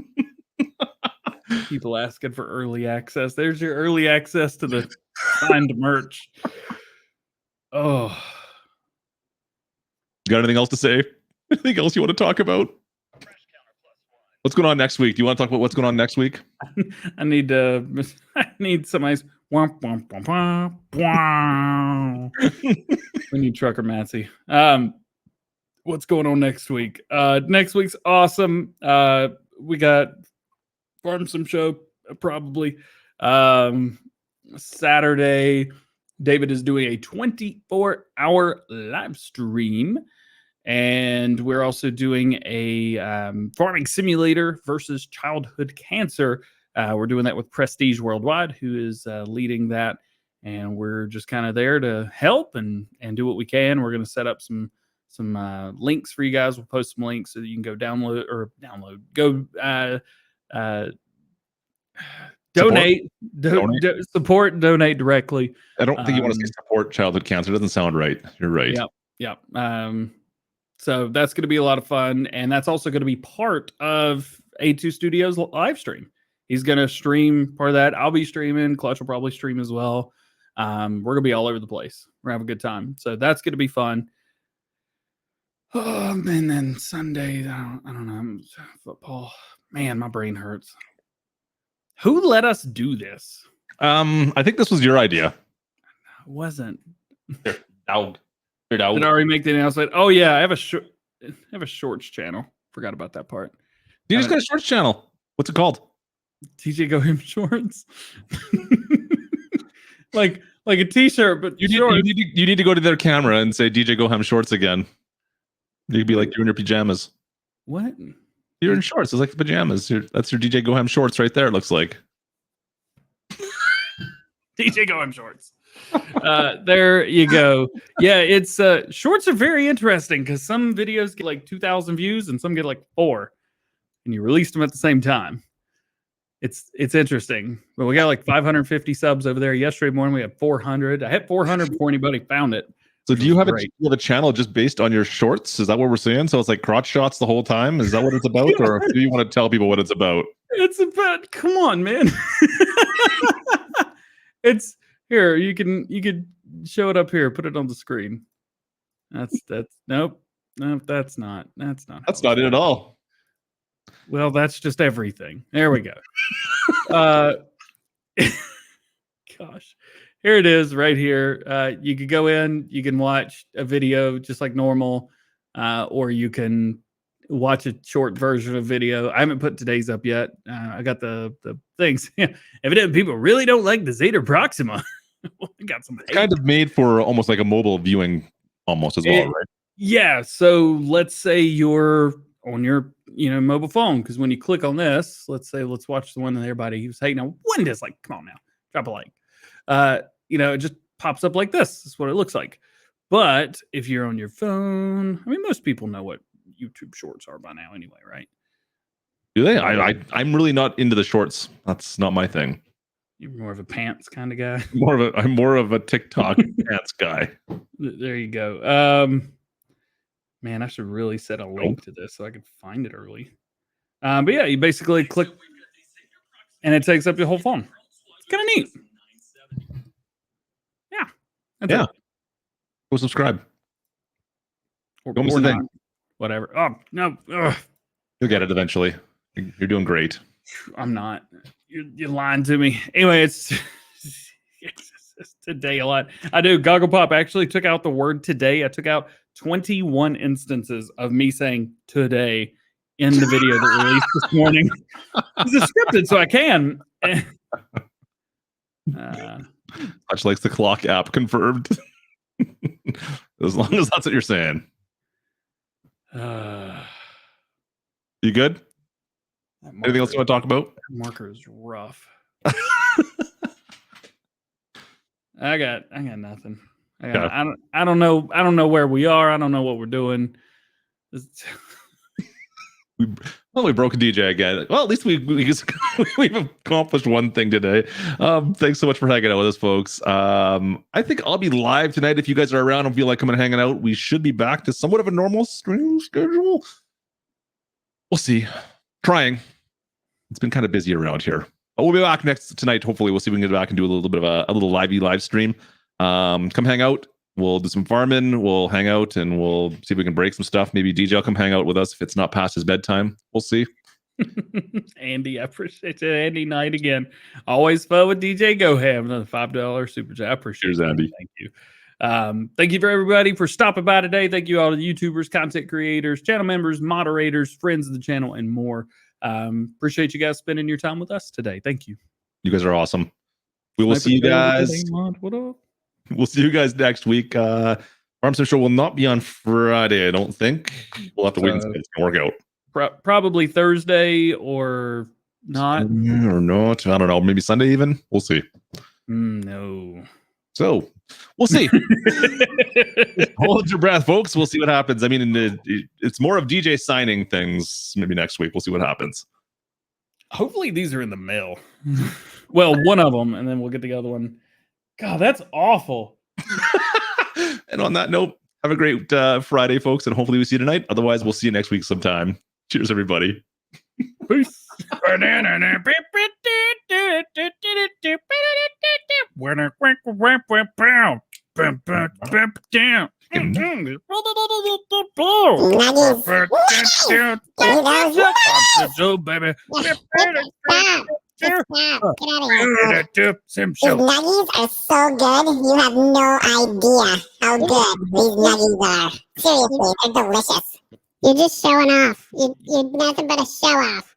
People asking for early access. There's your early access to the signed merch. Oh, You got anything else to say? Anything else you want to talk about? What's going on next week? Do you want to talk about what's going on next week? I need somebody's. Womp, womp, womp, womp, womp. We need Trucker Matsy. What's going on next week? Next week's awesome. We got Farm Sim Show probably. Saturday, David is doing a 24-hour live stream. And we're also doing a farming simulator versus childhood cancer. We're doing that with Prestige Worldwide, who is leading that. And we're just kind of there to help and do what we can. We're going to set up some links for you guys. We'll post some links so that you can go donate, support, donate directly. I don't think you want to say support childhood cancer. It doesn't sound right. You're right. Yep. So that's going to be a lot of fun. And that's also going to be part of A2 Studios live stream. He's going to stream part of that. I'll be streaming. Klutch will probably stream as well. We're going to be all over the place. We're having a good time. So that's going to be fun. Oh, and then Sunday, I don't know. Football. Man, my brain hurts. Who let us do this? I think this was your idea. It wasn't. Dog. Did I already make the announcement? Oh yeah, I have a shorts channel. Forgot about that part. You just got a shorts channel. What's it called? TJ Go Him Shorts. like a t-shirt, but you need to go to their camera and say DJ Go Ham Shorts again. You'd be like you're in your pajamas. What? You're in shorts. It's like the pajamas. That's your DJ Go Ham Shorts right there. It looks like. DJ Go Him Shorts. There you go. Yeah, it's shorts are very interesting because some videos get like 2,000 views and some get like 4, and you released them at the same time. It's interesting, but we got like 550 subs over there. Yesterday morning we had 400. I hit 400 before anybody found it. So do you have a channel just based on your shorts? Is that what we're saying? So it's like crotch shots the whole time? Is that what it's about? Or do you want to tell people what it's about? It's about, come on, man. It's here. You could show it up here. Put it on the screen. That's nope. That's not it at all. Well, that's just everything. There we go. Gosh. Here it is right here. You could go in, you can watch a video just like normal, or you can watch a short version of video. I haven't put today's up yet. I got the things. Evidently, people really don't like the Zetter Proxima. We got some it's kind of made for almost like a mobile viewing almost as well, right? Yeah. So let's say you're on your mobile phone, because when you click on this, let's watch the one that everybody was hating on. One dislike. Come on now. Drop a like. It just pops up like this. That's what it looks like. But if you're on your phone, I mean, most people know what YouTube Shorts are by now anyway, right? Do they? I'm really not into the shorts. That's not my thing. You're more of a pants kind of guy. I'm more of a TikTok pants guy. There you go. Man, I should really set a link to this so I can find it early. But yeah, you basically click and it takes up your whole phone. It's kind of neat. That's Yeah. it. Go subscribe. Or, Don't miss or a not. thing. Whatever. Oh no. Ugh. You'll get it eventually. You're doing great. I'm not. You're lying to me. Anyway, it's today a lot. I do. Goggle Pop actually took out the word today. I took out 21 instances of me saying today in the video that released this morning. It's scripted, so I can. Much likes the clock app confirmed. As long as that's what you're saying. You good? Anything else you want to talk about? That marker is rough. I got nothing. I don't know where we are. I don't know what we're doing. We broke a DJ again. Well, at least we've accomplished one thing today. Thanks so much for hanging out with us, folks. I think I'll be live tonight. If you guys are around and feel like coming and hanging out, we should be back to somewhat of a normal stream schedule. We'll see. Trying. It's been kind of busy around here. But we'll be back tonight. Hopefully, we'll see if we can get back and do a little bit of a little live stream. Come hang out. We'll do some farming. We'll hang out and we'll see if we can break some stuff. Maybe DJ will come hang out with us if it's not past his bedtime. We'll see. Andy, I appreciate it. Andy Knight again. Always fun with DJ GoHam. Another $5 super chat. I appreciate it. Andy. Thank you. Thank you for everybody for stopping by today. Thank you all to YouTubers, content creators, channel members, moderators, friends of the channel, and more. Appreciate you guys spending your time with us today. Thank you. You guys are awesome. We will see you guys. What up? We'll see you guys next week. Farm Sim Show will not be on Friday, I don't think. We'll have to wait and see if it's going to work out. Probably Thursday or not. Or not. I don't know. Maybe Sunday even. We'll see. No. So we'll see. Hold your breath, folks. We'll see what happens. I mean, it's more of DJ signing things maybe next week. We'll see what happens. Hopefully these are in the mail. Well, one of them, and then we'll get the other one. God, that's awful. And on that note, have a great Friday, folks, and hopefully we see you tonight. Otherwise, we'll see you next week sometime. Cheers, everybody. Peace. So, baby. Stop. Get out of here. These nuggies are so good, you have no idea how good these nuggies are. Seriously, they're delicious. You're just showing off. You're nothing but a show off.